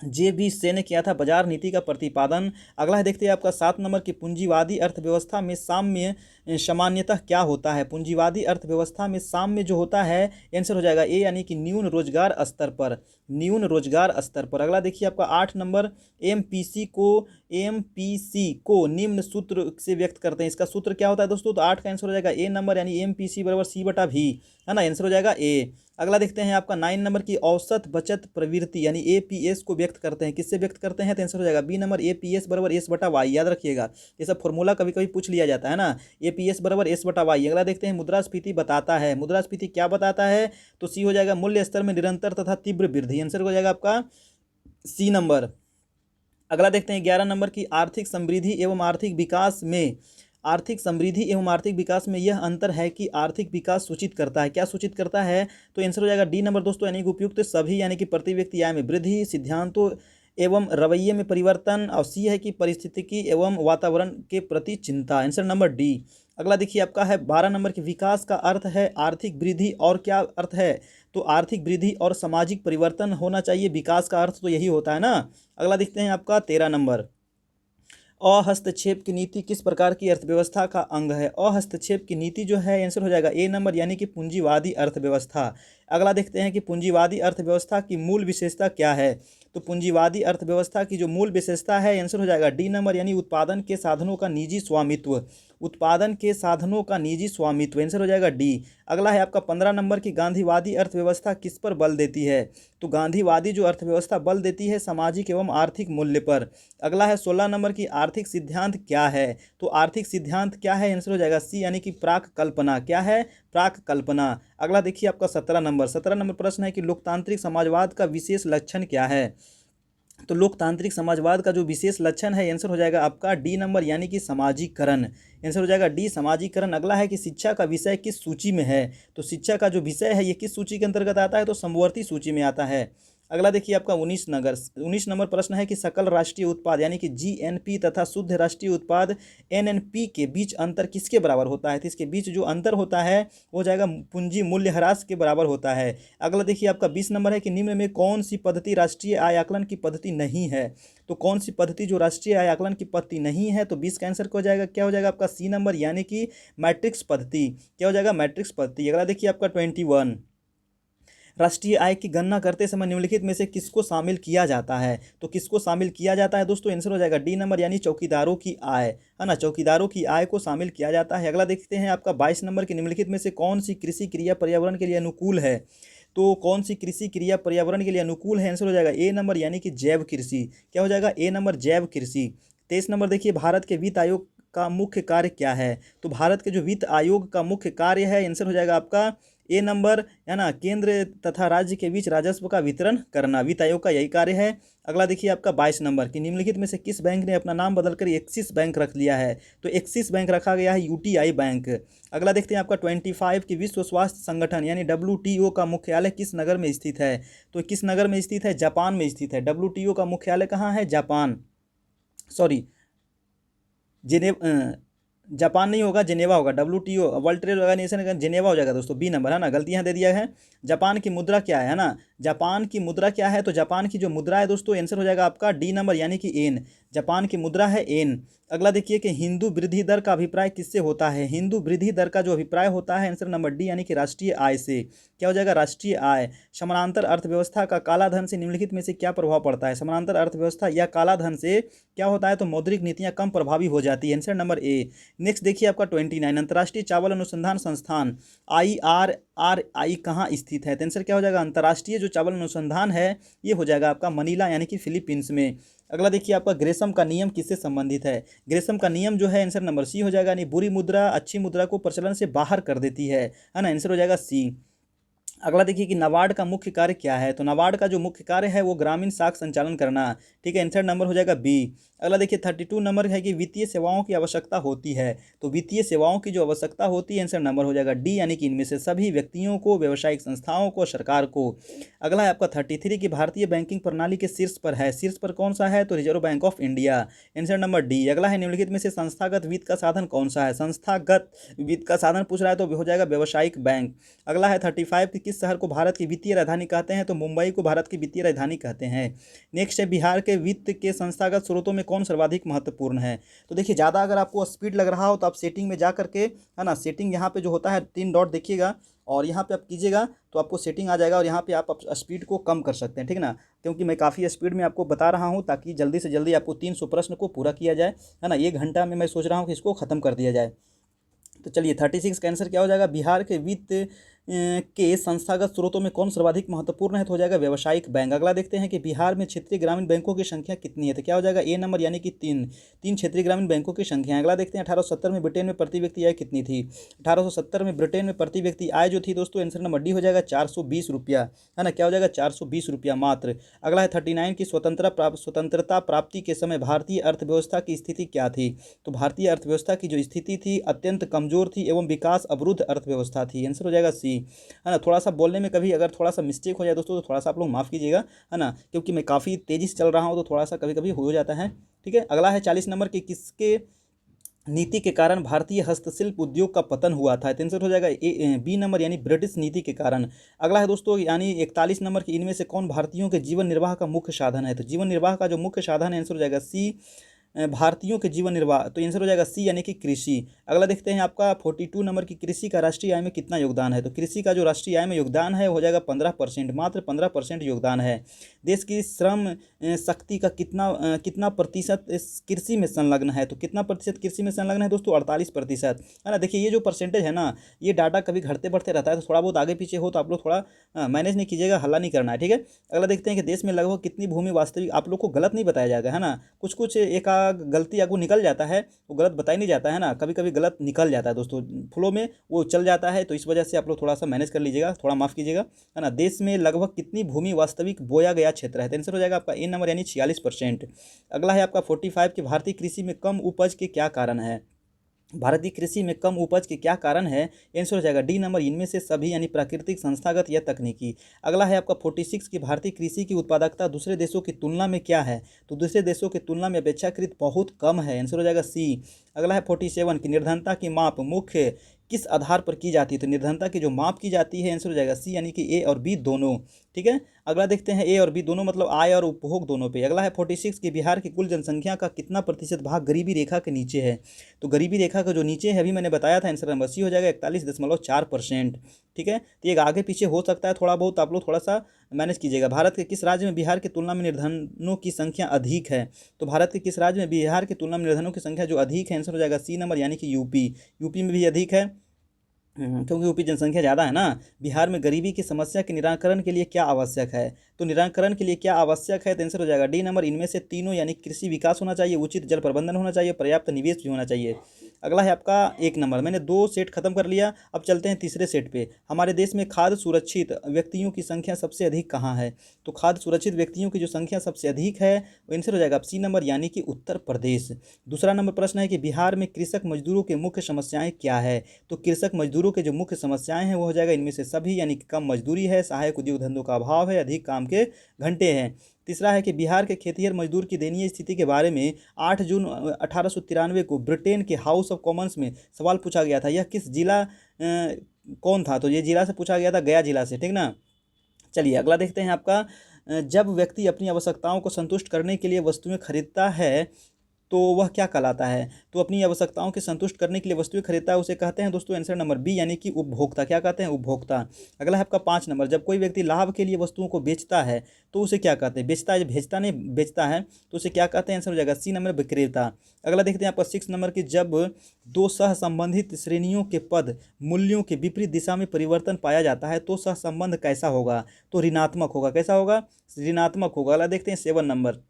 JB सेन ने किया था बाजार नीति का प्रतिपादन। अगला है देखते हैं आपका 7 नंबर की पूंजीवादी अर्थव्यवस्था में साम्य सामान्यतः क्या होता है? पूंजीवादी अर्थव्यवस्था में साम्य जो होता है आंसर हो जाएगा ए, यानी कि न्यून रोजगार स्तर पर, न्यून रोजगार स्तर पर। अगला देखिए आपका 8 नंबर, MPC को निम्न सूत्र से व्यक्त करते हैं। इसका सूत्र क्या होता है दोस्तों? तो 8 का आंसर हो जाएगा ए नंबर, यानी MPC बराबर C/V, है ना। आंसर हो जाएगा ए। अगला देखते हैं आपका 9 नंबर की औसत बचत प्रवृत्ति यानी APS को व्यक्त करते हैं। किससे व्यक्त करते हैं? तो आंसर हो जाएगा बी नंबर, APS बराबर S/Y। याद रखिएगा, ये सब फॉर्मूला कभी कभी पूछ लिया जाता है ना। APS बराबर S/Y। अगला देखते हैं मुद्रास्फीति बताता है। मुद्रास्फीति क्या बताता है? तो सी हो जाएगा मूल्य स्तर में निरंतर तथा तीव्र वृद्धि। आंसर हो जाएगा आपका सी नंबर। अगला देखते हैं 11 नंबर की आर्थिक समृद्धि एवं आर्थिक विकास में, आर्थिक समृद्धि एवं आर्थिक विकास में यह अंतर है कि आर्थिक विकास सूचित करता है। क्या सूचित करता है? तो आंसर हो जाएगा डी नंबर दोस्तों, यानी कि उपयुक्त सभी, यानी कि प्रति व्यक्ति आय में वृद्धि, सिद्धांतों एवं रवैये में परिवर्तन, और सी है कि परिस्थितिकी एवं वातावरण के प्रति चिंता। Answer number D. अगला देखिए आपका है 12 नंबर की विकास का अर्थ है आर्थिक वृद्धि, और क्या अर्थ है? तो आर्थिक वृद्धि और सामाजिक परिवर्तन होना चाहिए। विकास का अर्थ तो यही होता है ना। अगला देखते हैं आपका 13 नंबर, अहस्तक्षेप की नीति किस प्रकार की अर्थव्यवस्था का अंग है? अहस्तक्षेप की नीति जो है आंसर हो जाएगा ए नंबर, यानी कि पूंजीवादी अर्थव्यवस्था। अगला देखते हैं कि पूंजीवादी अर्थव्यवस्था की मूल विशेषता क्या है? तो पूंजीवादी अर्थव्यवस्था की जो मूल विशेषता है आंसर हो जाएगा डी नंबर, यानी उत्पादन के साधनों का निजी स्वामित्व। उत्पादन के साधनों का निजी स्वामित्व, आंसर हो जाएगा डी। अगला है आपका 15 नंबर की गांधीवादी अर्थव्यवस्था किस पर बल देती है? तो गांधीवादी जो अर्थव्यवस्था बल देती है सामाजिक एवं आर्थिक मूल्य पर। अगला है 16 नंबर की आर्थिक सिद्धांत क्या है? तो आर्थिक सिद्धांत क्या है? आंसर हो जाएगा सी, यानी कि प्राक कल्पना। क्या है? प्राक कल्पना। अगला देखिए आपका 17 नंबर प्रश्न है कि लोकतांत्रिक समाजवाद का विशेष लक्षण क्या है? तो लोकतांत्रिक समाजवाद का जो विशेष लक्षण है आंसर हो जाएगा आपका डी नंबर, यानी कि सामाजिकरण। आंसर हो जाएगा डी, सामाजिकरण। अगला है कि शिक्षा का विषय किस सूची में है? तो शिक्षा का जो विषय है ये किस सूची के अंतर्गत आता है? तो समवर्ती सूची में आता है। अगला देखिए आपका 19 नंबर प्रश्न है कि सकल राष्ट्रीय उत्पाद यानी कि जीएनपी तथा शुद्ध राष्ट्रीय उत्पाद एनएनपी के बीच अंतर किसके बराबर होता है? तो इसके बीच जो अंतर होता है वो हो जाएगा पूंजी मूल्य ह्रास के बराबर होता है। अगला देखिए आपका 20 नंबर है कि निम्न में कौन सी पद्धति राष्ट्रीय आय आकलन की पद्धति नहीं है? तो कौन सी पद्धति जो राष्ट्रीय आय आकलन की पद्धति नहीं है? तो 20 का आंसर क्या हो जाएगा? क्या हो जाएगा आपका सी नंबर यानी कि मैट्रिक्स पद्धति। क्या हो जाएगा? मैट्रिक्स पद्धति। अगला देखिए आपका 21, राष्ट्रीय आय की गणना करते समय निम्नलिखित में से किसको शामिल किया जाता है? तो किसको शामिल किया जाता है दोस्तों? आंसर हो जाएगा डी नंबर यानी चौकीदारों की आय, है ना, चौकीदारों की आय को शामिल किया जाता है। अगला देखते हैं आपका 22 नंबर की निम्नलिखित में से कौन सी कृषि क्रिया पर्यावरण के लिए अनुकूल है? तो कौन सी कृषि क्रिया पर्यावरण के लिए अनुकूल है? आंसर हो जाएगा ए नंबर यानी कि जैव कृषि। क्या हो जाएगा? ए नंबर जैव कृषि। 23 नंबर देखिए भारत के वित्त आयोग का मुख्य कार्य क्या है? तो भारत के जो वित्त आयोग का मुख्य कार्य है, आंसर हो जाएगा आपका ए नंबर, है ना, केंद्र तथा राज्य के बीच राजस्व का वितरण करना। वित्त आयोग का यही कार्य है। अगला देखिए आपका 22 नंबर कि निम्नलिखित में से किस बैंक ने अपना नाम बदलकर एक्सिस बैंक रख लिया है? तो एक्सिस बैंक रखा गया है यूटीआई बैंक। अगला देखते हैं आपका 25 कि विश्व स्वास्थ्य संगठन यानी डब्ल्यूटीओ का मुख्यालय किस नगर में स्थित है? तो किस नगर में स्थित है? जापान में स्थित है। डब्ल्यूटीओ का मुख्यालय कहाँ है? जापान, सॉरी जापान नहीं होगा, जेनेवा होगा। डब्ल्यूटीओ वर्ल्ड ट्रेड ऑर्गेनाइजेशन का जेनेवा हो जाएगा दोस्तों, बी नंबर, है ना, गलती यहाँ दे दिया है। जापान की मुद्रा क्या है ना, जापान की मुद्रा क्या है? तो जापान की जो मुद्रा है दोस्तों, आंसर हो जाएगा आपका डी नंबर यानी कि एन। जापान की मुद्रा है एन। अगला देखिए कि हिंदू वृद्धि दर का अभिप्राय किससे होता है? हिंदू वृद्धि दर का जो अभिप्राय होता है, आंसर नंबर डी यानी कि राष्ट्रीय आय से। क्या हो जाएगा? राष्ट्रीय आय। समानांतर अर्थव्यवस्था का कालाधन से निम्नलिखित में से क्या प्रभाव पड़ता है? समानांतर अर्थव्यवस्था या कालाधन से क्या होता है? तो मौद्रिक नीतियां कम प्रभावी हो जाती है। Answer number A. नेक्स्ट देखिए आपका 29, अंतर्राष्ट्रीय चावल अनुसंधान संस्थान IRRI कहाँ स्थित है? तो आंसर क्या हो जाएगा? अंतर्राष्ट्रीय जो चावल अनुसंधान है ये हो जाएगा आपका मनीला यानी कि फिलीपींस में। अगला देखिए आपका ग्रेसम का नियम किससे संबंधित है? ग्रेसम का नियम जो है, आंसर नंबर सी हो जाएगा, यानी बुरी मुद्रा अच्छी मुद्रा को प्रचलन से बाहर कर देती है ना, आंसर हो जाएगा सी। अगला देखिए कि नाबार्ड का मुख्य कार्य क्या है? तो नाबार्ड का जो मुख्य कार्य है वो ग्रामीण साख संचालन करना। ठीक है, आंसर नंबर हो जाएगा बी। अगला देखिए 32 नंबर है कि वित्तीय सेवाओं की आवश्यकता होती है। तो वित्तीय सेवाओं की जो आवश्यकता होती है, आंसर नंबर हो जाएगा डी यानी कि इनमें से सभी व्यक्तियों को, व्यावसायिक संस्थाओं को, सरकार को। अगला है आपका 33 की भारतीय बैंकिंग प्रणाली के शीर्ष पर है। शीर्ष पर कौन सा है? तो reserve bank of India, answer number D. अगला है निम्नलिखित में से संस्थागत वित्त का साधन कौन सा है? संस्थागत वित्त का साधन पूछ रहा है तो हो जाएगा व्यावसायिक बैंक। अगला है 35 कि किस शहर को भारत की वित्तीय राजधानी कहते हैं? तो मुंबई को भारत की वित्तीय राजधानी कहते हैं। नेक्स्ट है बिहार के वित्त के संस्थागत स्रोतों में कौन सर्वाधिक महत्वपूर्ण है? तो देखिए ज़्यादा अगर आपको स्पीड लग रहा हो तो आप सेटिंग में जा करके, है ना, सेटिंग यहाँ पे जो होता है 3 डॉट देखिएगा और यहाँ पे आप कीजिएगा तो आपको सेटिंग आ जाएगा और यहाँ पे आप स्पीड को कम कर सकते हैं, ठीक है ना, क्योंकि मैं काफ़ी स्पीड में आपको बता रहा हूँ ताकि जल्दी से जल्दी आपको 300 प्रश्न को पूरा किया जाए, है ना। 1 घंटा में मैं सोच रहा हूँ कि इसको ख़त्म कर दिया जाए। तो चलिए 36 का आंसर क्या हो जाएगा? बिहार के वित्त के संस्थागत स्रोतों में कौन सर्वाधिक महत्वपूर्ण है? तो हो जाएगा व्यावसायिक बैंक। अगला देखते हैं कि बिहार में क्षेत्रीय ग्रामीण बैंकों की संख्या कितनी है? तो क्या हो जाएगा? ए नंबर यानी कि 3 क्षेत्रीय ग्रामीण बैंकों की संख्या। अगला देखते हैं 1870 में ब्रिटेन में प्रति व्यक्ति आय कितनी थी? 1870 में ब्रिटेन में प्रति व्यक्ति आय जो थी दोस्तों, आंसर नंबर डी हो जाएगा 420 रुपया, है ना। क्या हो जाएगा? 420 रुपया मात्र। अगला है 39 की स्वतंत्रता प्राप्ति के समय भारतीय अर्थव्यवस्था की स्थिति क्या थी? तो भारतीय अर्थव्यवस्था की जो स्थिति थी अत्यंत कमजोर थी एवं विकास अवरुद्ध अर्थव्यवस्था थी, आंसर हो जाएगा सी, है ना। थोड़ा सा बोलने में कभी अगर थोड़ा सा मिस्टेक हो जाए दोस्तों तो थोड़ा सा आप लोग माफ़ कीजिएगा, है ना, क्योंकि मैं काफ़ी तेज़ी से चल रहा हूँ तो थोड़ा सा कभी कभी हो जाता है, ठीक है। अगला है 40 नंबर की किसके नीति के कारण भारतीय हस्तशिल्प उद्योग का पतन हुआ था? आंसर हो जाएगा बी नंबर यानी ब्रिटिश नीति के कारण। अगला है दोस्तों यानी 41 नंबर की इनमें से कौन भारतीयों के जीवन निर्वाह का मुख्य साधन है? तो जीवन निर्वाह का जो मुख्य साधन है, आंसर हो जाएगा सी, भारतीयों के जीवन निर्वाह, तो आंसर हो जाएगा सी यानी कि कृषि। अगला देखते हैं आपका 42 नंबर की कृषि का राष्ट्रीय आय में कितना योगदान है? तो कृषि का जो राष्ट्रीय आय में योगदान है हो जाएगा 15%, मात्र 15% योगदान है। देश की श्रम शक्ति का कितना प्रतिशत इस कृषि में संलग्न है? तो कितना प्रतिशत कृषि में संलग्न है दोस्तों? 48%, है ना। देखिए ये जो परसेंटेज है ना, ये डाटा कभी घटते बढ़ते रहता है, तो थोड़ा बहुत आगे पीछे हो तो आप लोग थोड़ा मैनेज नहीं कीजिएगा, हल्ला नहीं करना है, ठीक है। अगला देखते हैं कि देश में लगभग कितनी भूमि वास्तविक, आप लोग को गलत नहीं बताया जाएगा, है ना, कुछ एक गलती आपको निकल जाता है, वो गलत बताया नहीं जाता है ना, कभी कभी गलत निकल जाता है दोस्तों, फ्लो में वो चल जाता है, तो इस वजह से आप लोग थोड़ा सा मैनेज कर लीजिएगा, थोड़ा माफ़ कीजिएगा, है ना। देश में लगभग कितनी भूमि वास्तविक बोया गया क्षेत्र है? आंसर हो जाएगा आपका ए नंबर यानी 46%। अगला है आपका 45 की भारतीय कृषि में कम उपज के क्या कारण है? भारतीय कृषि में कम उपज के क्या कारण है? आंसर हो जाएगा डी नंबर, इनमें से सभी, यानी प्राकृतिक, संस्थागत या तकनीकी। अगला है आपका 46 की भारतीय कृषि की उत्पादकता दूसरे देशों की तुलना में क्या है? तो दूसरे देशों की तुलना में अपेक्षाकृत बहुत कम है। आंसर हो जाएगा सी। अगला है 47 की निर्धनता की माप मुख्य किस आधार पर की जाती है? तो निर्धनता की जो माप की जाती है, आंसर हो जाएगा सी, यानी कि ए और बी दोनों। ठीक है, अगला देखते हैं ए और बी दोनों मतलब आय और उपभोग दोनों पे। अगला है 46 की बिहार की कुल जनसंख्या का कितना प्रतिशत भाग गरीबी रेखा के नीचे है? तो गरीबी रेखा का जो नीचे है, अभी मैंने बताया था, आंसर नंबर सी हो जाएगा 41.4%। ठीक है, तो ये आगे पीछे हो सकता है थोड़ा बहुत, आप लोग थोड़ा सा मैनेज कीजिएगा। भारत के किस राज्य में बिहार की तुलना में निर्धनों की संख्या अधिक है? तो भारत के किस राज्य में बिहार की तुलना में निर्धनों की संख्या जो अधिक है, आंसर हो जाएगा सी नंबर, यानी कि यूपी। यूपी में भी अधिक है क्योंकि यूपी जनसंख्या ज़्यादा है ना। बिहार में गरीबी की समस्या के निराकरण के लिए क्या आवश्यक है? तो निराकरण के लिए क्या आवश्यक है, तो आंसर हो जाएगा डी नंबर, इनमें से तीनों, यानी कृषि विकास होना चाहिए, उचित जल प्रबंधन होना चाहिए, पर्याप्त निवेश भी होना चाहिए। अगला है आपका 1 नंबर। मैंने 2 सेट खत्म कर लिया, अब चलते हैं तीसरे सेट पे। हमारे देश में खाद्य सुरक्षित व्यक्तियों की संख्या सबसे अधिक कहाँ है? तो खाद्य सुरक्षित व्यक्तियों की जो संख्या सबसे अधिक है, वो आंसर हो जाएगा सी नंबर, यानी कि उत्तर प्रदेश। दूसरा नंबर प्रश्न है कि बिहार में कृषक मजदूरों की मुख्य समस्याएं क्या है? तो कृषक मजदूरों के जो मुख्य समस्याएं हैं वो हो जाएगा इनमें से सभी, यानी कि कम मजदूरी है, सहायक उद्योग धंधों का अभाव है, अधिक काम के घंटे हैं। तीसरा है कि बिहार के खेतिहर मजदूर की दयनीय स्थिति के बारे में 8 जून 1893 को ब्रिटेन के हाउस ऑफ कॉमन्स में सवाल पूछा गया था। यह किस जिला कौन था? तो ये जिला से पूछा गया था, गया जिला से। ठीक ना, चलिए अगला देखते हैं आपका जब व्यक्ति अपनी आवश्यकताओं को संतुष्ट करने के लिए वस्तुएं खरीदता है तो वह क्या कहलाता है? तो अपनी आवश्यकताओं के संतुष्ट करने के लिए वस्तुएं खरीदता है उसे कहते हैं दोस्तों आंसर नंबर बी, यानी कि उपभोक्ता। क्या कहते हैं? उपभोक्ता। अगला है आपका 5 नंबर। जब कोई व्यक्ति लाभ के लिए वस्तुओं को बेचता है तो उसे क्या कहते हैं? बेचता है, भेजता नहीं, बेचता है, तो उसे क्या कहते हैं? आंसर हो जाएगा सी नंबर, विक्रेता। अगला देखते हैं आपका 6 नंबर की जब दो सहसंबंधित श्रेणियों के पद मूल्यों के विपरीत दिशा में परिवर्तन पाया जाता है तो सहसंबंध कैसा होगा? तो ऋणात्मक होगा। कैसा होगा? ऋणात्मक होगा। अगला देखते हैं 7 नंबर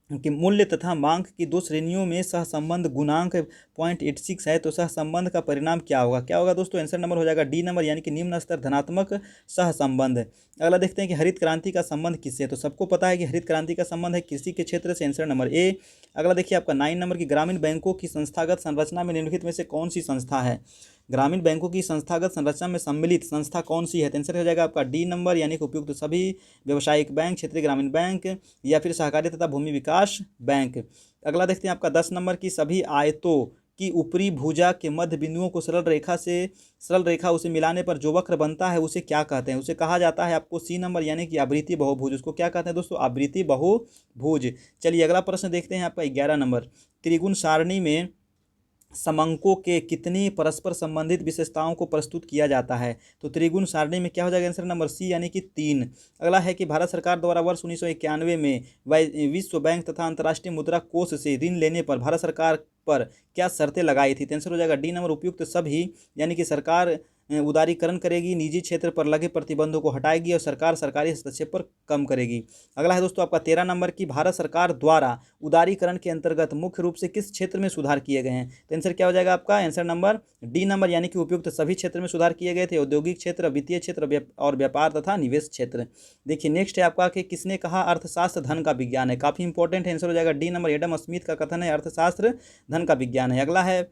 कि मूल्य तथा मांग की दो श्रेणियों में सहसंबंध गुणांक 0.86 है तो सहसंबंध का परिणाम क्या होगा? क्या होगा दोस्तों? आंसर नंबर हो जाएगा डी नंबर, यानी कि निम्न स्तर धनात्मक सहसंबंध। अगला देखते हैं कि हरित क्रांति का संबंध किससे है? तो सबको पता है कि हरित क्रांति का संबंध है कृषि के क्षेत्र से, आंसर नंबर ए। अगला देखिए आपका 9 नंबर की ग्रामीण बैंकों की संस्थागत संरचना में निम्नलिखित में से कौन सी संस्था है? ग्रामीण बैंकों की संस्थागत संरचना में सम्मिलित संस्था कौन सी है? तो आंसर हो जाएगा आपका डी नंबर, यानी कि उपयुक्त सभी व्यावसायिक बैंक, क्षेत्रीय ग्रामीण बैंक या फिर सहकारी तथा भूमि विकास बैंक। अगला देखते हैं आपका 10 नंबर की सभी आयतों की ऊपरी भुजा के मध्य बिंदुओं को सरल रेखा उसे मिलाने पर जो वक्र बनता है उसे क्या कहते हैं? उसे कहा जाता है आपको सी नंबर, यानी कि आवृत्ति बहुभुज। उसको क्या कहते हैं दोस्तों? आवृत्ति बहुभुज। चलिए अगला प्रश्न देखते हैं आपका 11 नंबर। त्रिगुण सारणी में समंकों के कितनी परस्पर संबंधित विशेषताओं को प्रस्तुत किया जाता है? तो त्रिगुण सारणी में क्या हो जाएगा? आंसर नंबर सी, यानी कि 3। अगला है कि भारत सरकार द्वारा वर्ष 1991 में विश्व बैंक तथा अंतर्राष्ट्रीय मुद्रा कोष से ऋण लेने पर भारत सरकार पर क्या शर्तें लगाई थी? तो आंसर हो जाएगा डी नंबर, उपयुक्त सभी, यानी कि सरकार उदारीकरण करेगी, निजी क्षेत्र पर लगे प्रतिबंधों को हटाएगी और सरकार सरकारी हस्तक्षेप पर कम करेगी। अगला है दोस्तों आपका 13 नंबर की भारत सरकार द्वारा उदारीकरण के अंतर्गत मुख्य रूप से किस क्षेत्र में सुधार किए गए हैं? तो आंसर क्या हो जाएगा आपका? आंसर नंबर डी नंबर, यानी कि उपयुक्त सभी क्षेत्र में सुधार किए गए थे, औद्योगिक क्षेत्र, वित्तीय क्षेत्र और व्यापार तथा निवेश क्षेत्र। देखिए नेक्स्ट है आपका कि किसने कहा अर्थशास्त्र धन का विज्ञान है? काफी इंपॉर्टेंट है, आंसर हो जाएगा डी नंबर, एडम स्मिथ का कथन है अर्थशास्त्र धन का विज्ञान है। अगला है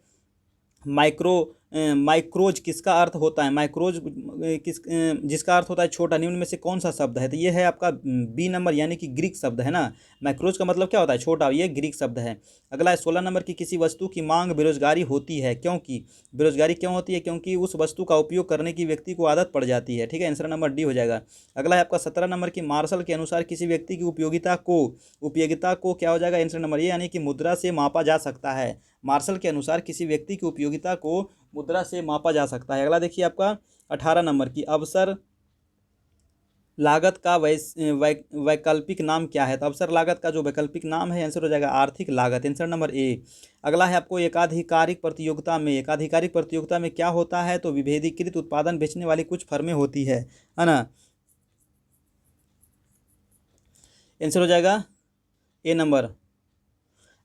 माइक्रोज किसका अर्थ होता है? माइक्रोज जिसका अर्थ होता है छोटा, निम्न में से कौन सा शब्द है? तो ये है आपका बी नंबर, यानी कि ग्रीक शब्द है ना। माइक्रोज का मतलब क्या होता है? छोटा, ये ग्रीक शब्द है। अगला है 16 नंबर की किसी वस्तु की मांग बेरोजगारी होती है क्योंकि? बेरोजगारी क्यों होती है? क्योंकि उस वस्तु का उपयोग करने की व्यक्ति को आदत पड़ जाती है। ठीक है, आंसर नंबर डी हो जाएगा। अगला है आपका 17 नंबर की मार्शल के अनुसार किसी व्यक्ति की उपयोगिता को क्या हो जाएगा? आंसर नंबर ए, यानी कि मुद्रा से मापा जा सकता है। मार्शल के अनुसार किसी व्यक्ति की उपयोगिता को मुद्रा से मापा जा सकता है। अगला देखिए आपका 18 नंबर की अवसर लागत का वैकल्पिक नाम क्या है? तो अवसर लागत का जो वैकल्पिक नाम है आंसर हो जाएगा आर्थिक लागत, आंसर नंबर ए। अगला है आपको एकाधिकारिक प्रतियोगिता में क्या होता है? तो विभेदीकृत उत्पादन बेचने वाली कुछ फर्में होती है ना। आंसर हो जाएगा ए नंबर।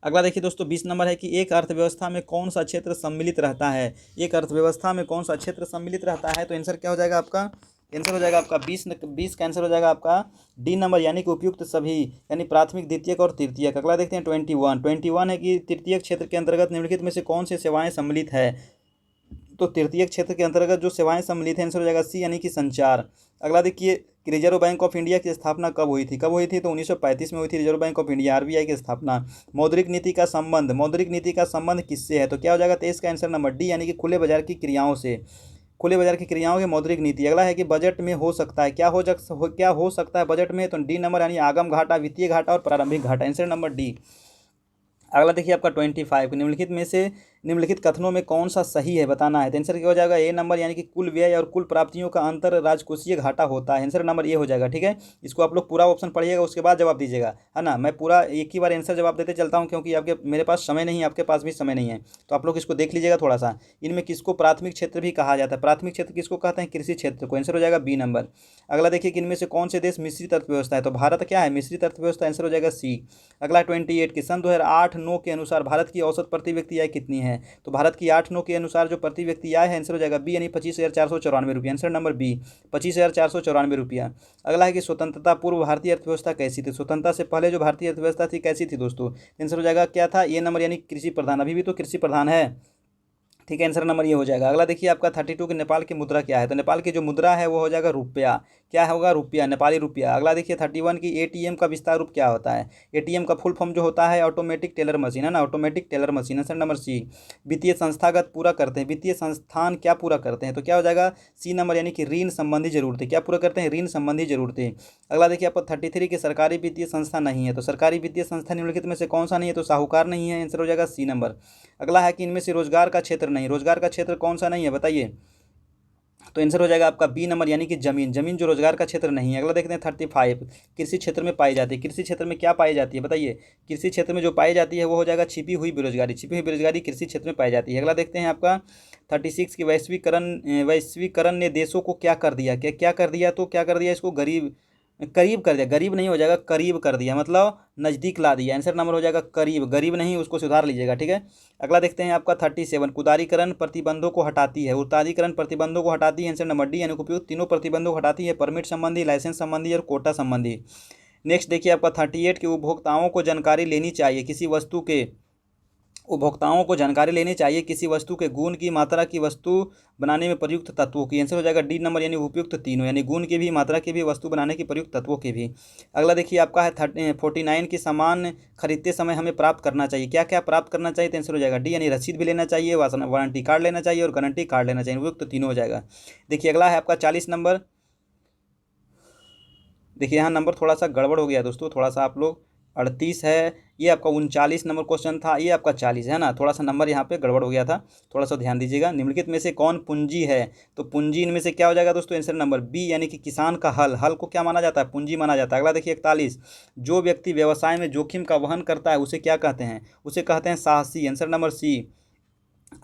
अगला देखिए दोस्तों 20 नंबर है कि एक अर्थव्यवस्था में कौन सा क्षेत्र सम्मिलित रहता है? एक अर्थव्यवस्था में कौन सा क्षेत्र सम्मिलित रहता है? तो आंसर क्या हो जाएगा आपका? आंसर हो जाएगा आपका 20 का आंसर हो जाएगा आपका डी नंबर, यानी कि उपयुक्त सभी, यानी प्राथमिक, द्वितीयक और तृतीयक। अगला देखते हैं 21 है कि तृतीयक क्षेत्र के अंतर्गत निम्नलिखित में से कौन सी सेवाएं सम्मिलित है। तो तृतीयक क्षेत्र के अंतर्गत जो सेवाएं सम्मिलित हैं, आंसर हो जाएगा सी, यानी कि संचार। अगला देखिए कि रिजर्व बैंक ऑफ इंडिया की स्थापना कब हुई थी। कब हुई थी? तो 1935 में हुई थी reserve bank of India, RBI की स्थापना। मौद्रिक नीति का संबंध किससे है? तो क्या हो जाएगा 23 का आंसर नंबर डी, यानी कि खुले बाजार की क्रियाओं से। खुले बाजार की क्रियाओं की मौद्रिक नीति। अगला है कि बजट में हो सकता है, क्या हो सकता है बजट में? तो डी नंबर, यानी आगम घाटा, वित्तीय घाटा और प्रारंभिक घाटा। Answer number D. अगला देखिए आपका 25, निम्नलिखित में से निम्नलिखित कथनों में कौन सा सही है बताना है। तो आंसर क्या हो जाएगा? ए नंबर, यानी कि कुल व्यय और कुल प्राप्तियों का अंतर राजकोषीय घाटा होता है। आंसर नंबर ए हो जाएगा। ठीक है, इसको आप लोग पूरा ऑप्शन पढ़िएगा, उसके बाद जवाब दीजिएगा, है ना। मैं पूरा एक ही बार आंसर जवाब देते चलता हूँ, क्योंकि आपके मेरे पास समय नहीं है, आपके पास भी समय नहीं है, तो आप लोग इसको देख लीजिएगा थोड़ा सा। इनमें किसको प्राथमिक क्षेत्र भी कहा जाता है? प्राथमिक क्षेत्र किसको कहते हैं? कृषि क्षेत्र को। आंसर हो जाएगा बी नंबर। अगला देखिए कि इनमें से कौन से देश मिश्रित अर्थव्यवस्था है। तो भारत क्या है? मिश्रित अर्थव्यवस्था। आंसर हो जाएगा सी। अगला 28 की सन 2008-9 के अनुसार भारत की औसत प्रति व्यक्ति आय कितनी है। तो भारत की 8-9 के अनुसार जो प्रति व्यक्ति आय है, आंसर हो जाएगा बी, यानी 25,494 रुपया। आंसर नंबर बी, 25,494 रुपया। अगला है कि स्वतंत्रता पूर्व भारतीय अर्थव्यवस्था कैसी थी। स्वतंत्रता से पहले जो भारतीय अर्थव्यवस्था थी कैसी थी दोस्तों? आंसर हो जाएगा क्या था? ए नंबर, यानी कृषि प्रधान। अभी भी तो कृषि प्रधान है। ठीक है, आंसर नंबर ये हो जाएगा। अगला देखिए आपका 32 की नेपाल की मुद्रा क्या है। तो नेपाल की जो मुद्रा है वो हो जाएगा रुपया। क्या होगा? रुपया, नेपाली रुपया। अगला देखिए 31 की एटीएम का विस्तार रूप क्या होता है। एटीएम का फुल फॉर्म जो होता है ऑटोमेटिक टेलर मशीन, है ना, automatic teller machine. Answer number C. वित्तीय संस्थागत पूरा करते हैं, वित्तीय संस्थान क्या पूरा करते हैं? तो क्या हो जाएगा? सी नंबर, यानी कि ऋण संबंधी जरूरतें। क्या पूरा करते हैं? ऋण संबंधी जरूरतें। अगला देखिए आपको 33 की सरकारी वित्तीय संस्था नहीं है। तो सरकारी वित्तीय संस्था निम्नलिखित में से कौन सा नहीं है? तो साहूकार नहीं है। आंसर हो जाएगा सी नंबर। अगला है कि इनमें से रोजगार का क्षेत्र नहीं। रोजगार का क्षेत्र कौन सा नहीं है बताइए? तो आंसर हो जाएगा आपका बी नंबर, यानी कि जमीन। जमीन जो रोजगार का क्षेत्र नहीं है। अगला देखते हैं 35, कृषि क्षेत्र में पाई जाती है। कृषि क्षेत्र में क्या पाई जाती है बताइए? कृषि क्षेत्र में जो पाई जाती है वो हो जाएगा छिपी हुई बेरोजगारी। छिपी हुई बेरोजगारी कृषि क्षेत्र में पाई जाती है। अगला देखते हैं आपका 36 की वैश्वीकरण ने देशों को क्या कर दिया। क्या कर दिया? तो क्या कर दिया? इसको करीब कर दिया। गरीब नहीं हो जाएगा, करीब कर दिया, मतलब नज़दीक ला दिया। आंसर नंबर हो जाएगा करीब, गरीब नहीं, उसको सुधार लीजिएगा। ठीक है, अगला देखते हैं आपका 37, उदारीकरण प्रतिबंधों को हटाती है। उदारीकरण प्रतिबंधों को हटाती है। आंसर नंबर डी, यानी उपयुक्त तीनों प्रतिबंधों को हटाती है, परमिट संबंधी, लाइसेंस संबंधी और कोटा संबंधी। नेक्स्ट देखिए आपका 38 के उपभोक्ताओं को जानकारी लेनी चाहिए किसी वस्तु के उपभोक्ताओं को जानकारी लेनी चाहिए किसी वस्तु के गुण की, मात्रा की, वस्तु बनाने में प्रयुक्त तत्वों की। आंसर हो जाएगा डी नंबर, यानी उपयुक्त तीनों, यानी गुण की भी, मात्रा की भी, वस्तु बनाने की प्रयुक्त तत्वों की भी। अगला देखिए आपका है 49 की सामान खरीदते समय हमें प्राप्त करना चाहिए। क्या क्या प्राप्त करना चाहिए? तो आंसर हो जाएगा डी, यानी रसीद भी लेना चाहिए, वारंटी कार्ड लेना चाहिए और गारंटी कार्ड लेना चाहिए। उपयुक्त तीनों हो जाएगा। देखिए अगला है आपका 40 नंबर। देखिए यहाँ नंबर थोड़ा सा गड़बड़ हो गया दोस्तों, थोड़ा सा आप लोग 38 है, ये आपका 39 नंबर क्वेश्चन था, ये आपका 40 है ना, थोड़ा सा नंबर यहाँ पे गड़बड़ हो गया था, थोड़ा सा ध्यान दीजिएगा। निम्नलिखित में से कौन पूंजी है। तो पूंजी इनमें से क्या हो जाएगा दोस्तों? आंसर नंबर बी, यानी कि किसान का हल। हल को क्या माना जाता है? पूंजी माना जाता है। अगला देखिए 41, जो व्यक्ति व्यवसाय में जोखिम का वहन करता है उसे क्या कहते हैं? उसे कहते हैं साहसी। Answer number C.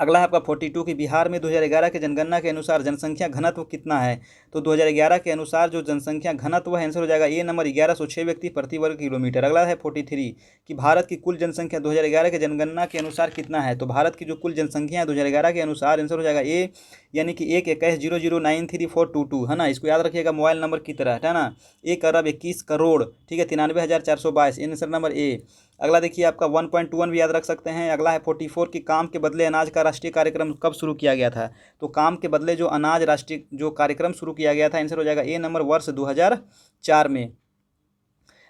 अगला है आपका 42 की बिहार में 2011 के जनगणना के अनुसार जनसंख्या घनत्व कितना है। तो 2011 के अनुसार जो जनसंख्या घनत्व है, आंसर हो जाएगा ए नंबर, 1106 व्यक्ति प्रति वर्ग किलोमीटर। अगला है 43 कि भारत की कुल जनसंख्या 2011 के जनगणना के अनुसार कितना है। तो भारत की जो कुल जनसंख्या है 2011 के अनुसार, आंसर हो जाएगा ए, यानी कि 121,00,93422, है ना। इसको याद रखिएगा मोबाइल नंबर की तरह, है ना। 1,21,00,00,000, ठीक है, 93,422, आंसर नंबर ए। अगला देखिए आपका 1.21 भी याद रख सकते हैं। अगला है 44 कि काम के बदले अनाज का राष्ट्रीय कार्यक्रम कब शुरू किया गया था। तो काम के बदले जो अनाज राष्ट्रीय जो कार्यक्रम शुरू किया गया था, आंसर हो जाएगा ए नंबर, वर्ष 2004 में।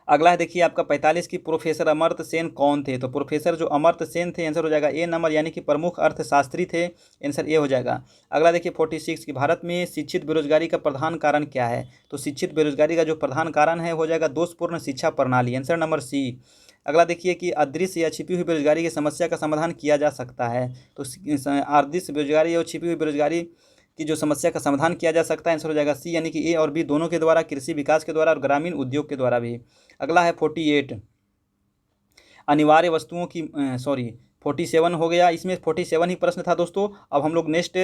अगला है देखिए आपका 45 की प्रोफेसर अमर्त्य सेन कौन थे। तो प्रोफेसर जो अमर्त्य सेन थे, आंसर हो जाएगा ए नंबर, यानी कि प्रमुख अर्थशास्त्री थे। आंसर ए हो जाएगा। अगला देखिए 46 की भारत में शिक्षित बेरोजगारी का प्रधान कारण क्या है। तो शिक्षित बेरोजगारी का जो प्रधान कारण है हो जाएगा दोषपूर्ण शिक्षा प्रणाली। Answer number C. अगला देखिए कि अदृश्य या छिपी हुई बेरोजगारी की समस्या का समाधान किया जा सकता है। तो अदृश्य बेरोजगारी और छिपी हुई बेरोजगारी की जो समस्या का समाधान किया जा सकता है, आंसर हो जाएगा सी, यानी कि ए और बी दोनों के द्वारा, कृषि विकास के द्वारा और ग्रामीण उद्योग के द्वारा भी। अगला है 48 अनिवार्य वस्तुओं की 47 हो गया, इसमें 47 ही प्रश्न था दोस्तों। अब हम लोग नेक्स्ट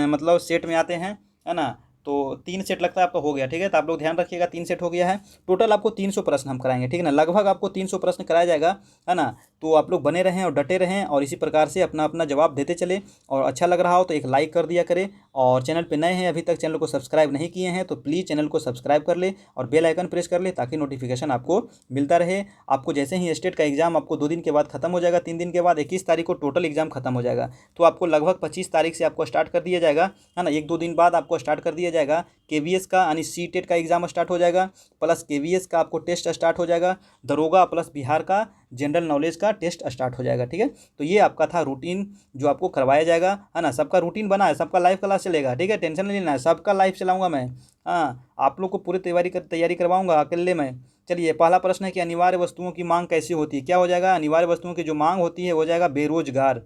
मतलब सेट में आते हैं, है ना। तो 3 सेट लगता है आपका हो गया, ठीक है। तो आप लोग ध्यान रखिएगा 3 सेट हो गया है। टोटल आपको 300 प्रश्न हम कराएंगे, ठीक है ना, लगभग आपको 300 प्रश्न कराया जाएगा, है ना। तो आप लोग बने रहें और डटे रहें और इसी प्रकार से अपना अपना जवाब देते चले। और अच्छा लग रहा हो तो एक लाइक कर दिया करें, और चैनल पे नए हैं अभी तक चैनल को सब्सक्राइब नहीं किए हैं तो प्लीज़ चैनल को सब्सक्राइब कर ले और बेल आइकन प्रेस कर ले ताकि नोटिफिकेशन आपको मिलता रहे। आपको जैसे ही स्टेट का एग्जाम आपको 2 दिन के बाद खत्म हो जाएगा, 3 दिन के बाद 21 तारीख को टोटल एग्जाम खत्म हो जाएगा। तो आपको लगभग 25 तारीख से आपको स्टार्ट कर दिया जाएगा, है ना, 1-2 दिन बाद आपको स्टार्ट कर दिया जाएगा। केवीएस का यानी सी टेट का एग्जाम स्टार्ट हो जाएगा, प्लस केवीएस का आपको टेस्ट स्टार्ट हो जाएगा, दरोगा प्लस बिहार का जनरल नॉलेज का टेस्ट स्टार्ट हो जाएगा, ठीक है। तो ये आपका था रूटीन जो आपको करवाया जाएगा, है ना। सबका रूटीन बना है, सबका लाइव क्लास चलेगा, ठीक है, टेंशन नहीं लेना है, सबका लाइव चलाऊंगा मैं। हाँ, आप लोग को पूरी तैयारी करवाऊंगा अकेले में। चलिए, पहला प्रश्न है कि अनिवार्य वस्तुओं की मांग कैसी होती है। क्या हो जाएगा, अनिवार्य वस्तुओं की जो मांग होती है हो जाएगा बेरोजगार,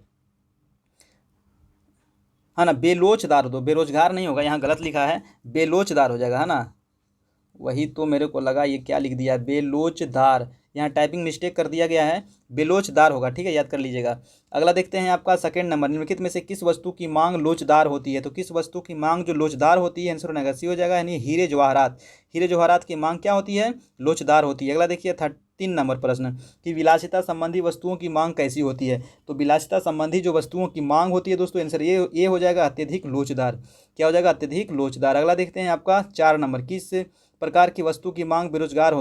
है ना। बेलोचदार, दो बेरोजगार नहीं होगा, यहाँ गलत लिखा है, बेलोचदार हो जाएगा, है ना। वही तो मेरे को लगा ये क्या लिख दिया है, बेलोचदार, यहाँ टाइपिंग मिस्टेक कर दिया गया है, बेलोचदार होगा, ठीक है, याद कर लीजिएगा। अगला देखते हैं आपका सेकंड नंबर, निम्नलिखित में से किस वस्तु की मांग लोचदार होती है। तो किस वस्तु की मांग जो लोचदार होती है, आंसर होगा सी हो जाएगा, यानी हीरे जवाहरात। हीरे जवाहरात की मांग क्या होती है, लोचदार होती है। अगला देखिए 3 नंबर प्रश्न कि विलासिता संबंधी वस्तुओं की मांग कैसी होती है। तो विलासिता संबंधी जो वस्तुओं की मांग होती है दोस्तों, आंसर ये हो जाएगा अत्यधिक लोचदार। क्या हो जाएगा, अत्यधिक लोचदार। अगला देखते हैं आपका 4 नंबर, किस प्रकार की वस्तु की मांग बेलोचदार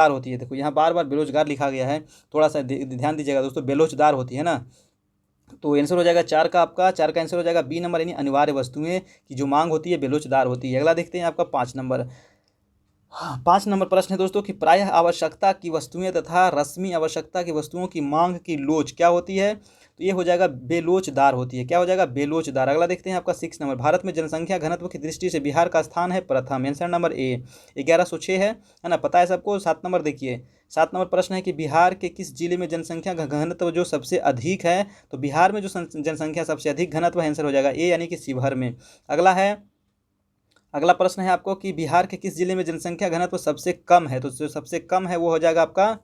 होती है। देखो यहाँ बार बार बेरोजगार लिखा गया है, थोड़ा सा ध्यान दीजिएगा दोस्तों, बेलोचदार होती है ना। तो आंसर हो जाएगा 4 का, आपका 4 का आंसर हो जाएगा बी नंबर, यानी अनिवार्य वस्तुएं की जो मांग होती है बेलोचदार होती है। अगला देखते हैं आपका 5 नंबर। हाँ, 5 नंबर प्रश्न है दोस्तों कि प्रायः आवश्यकता की वस्तुएं तथा रस्मी आवश्यकता की वस्तुओं की मांग की लोच क्या होती है। तो ये हो जाएगा बेलोचदार होती है। क्या हो जाएगा, बेलोचदार। अगला देखते हैं आपका 6 नंबर, भारत में जनसंख्या घनत्व की दृष्टि से बिहार का स्थान है प्रथम, आंसर नंबर ए 1106 है ना, पता है सबको। 7 नंबर देखिए, 7 नंबर प्रश्न है कि बिहार के किस जिले में जनसंख्या घनत्व जो सबसे अधिक है। तो बिहार में जो जनसंख्या सबसे अधिक घनत्व है, आंसर हो जाएगा ए, यानी कि शिवहर में। अगला प्रश्न है आपको कि बिहार के किस जिले में जनसंख्या घनत्व सबसे कम है। तो जो सबसे कम है वो हो जाएगा आपका,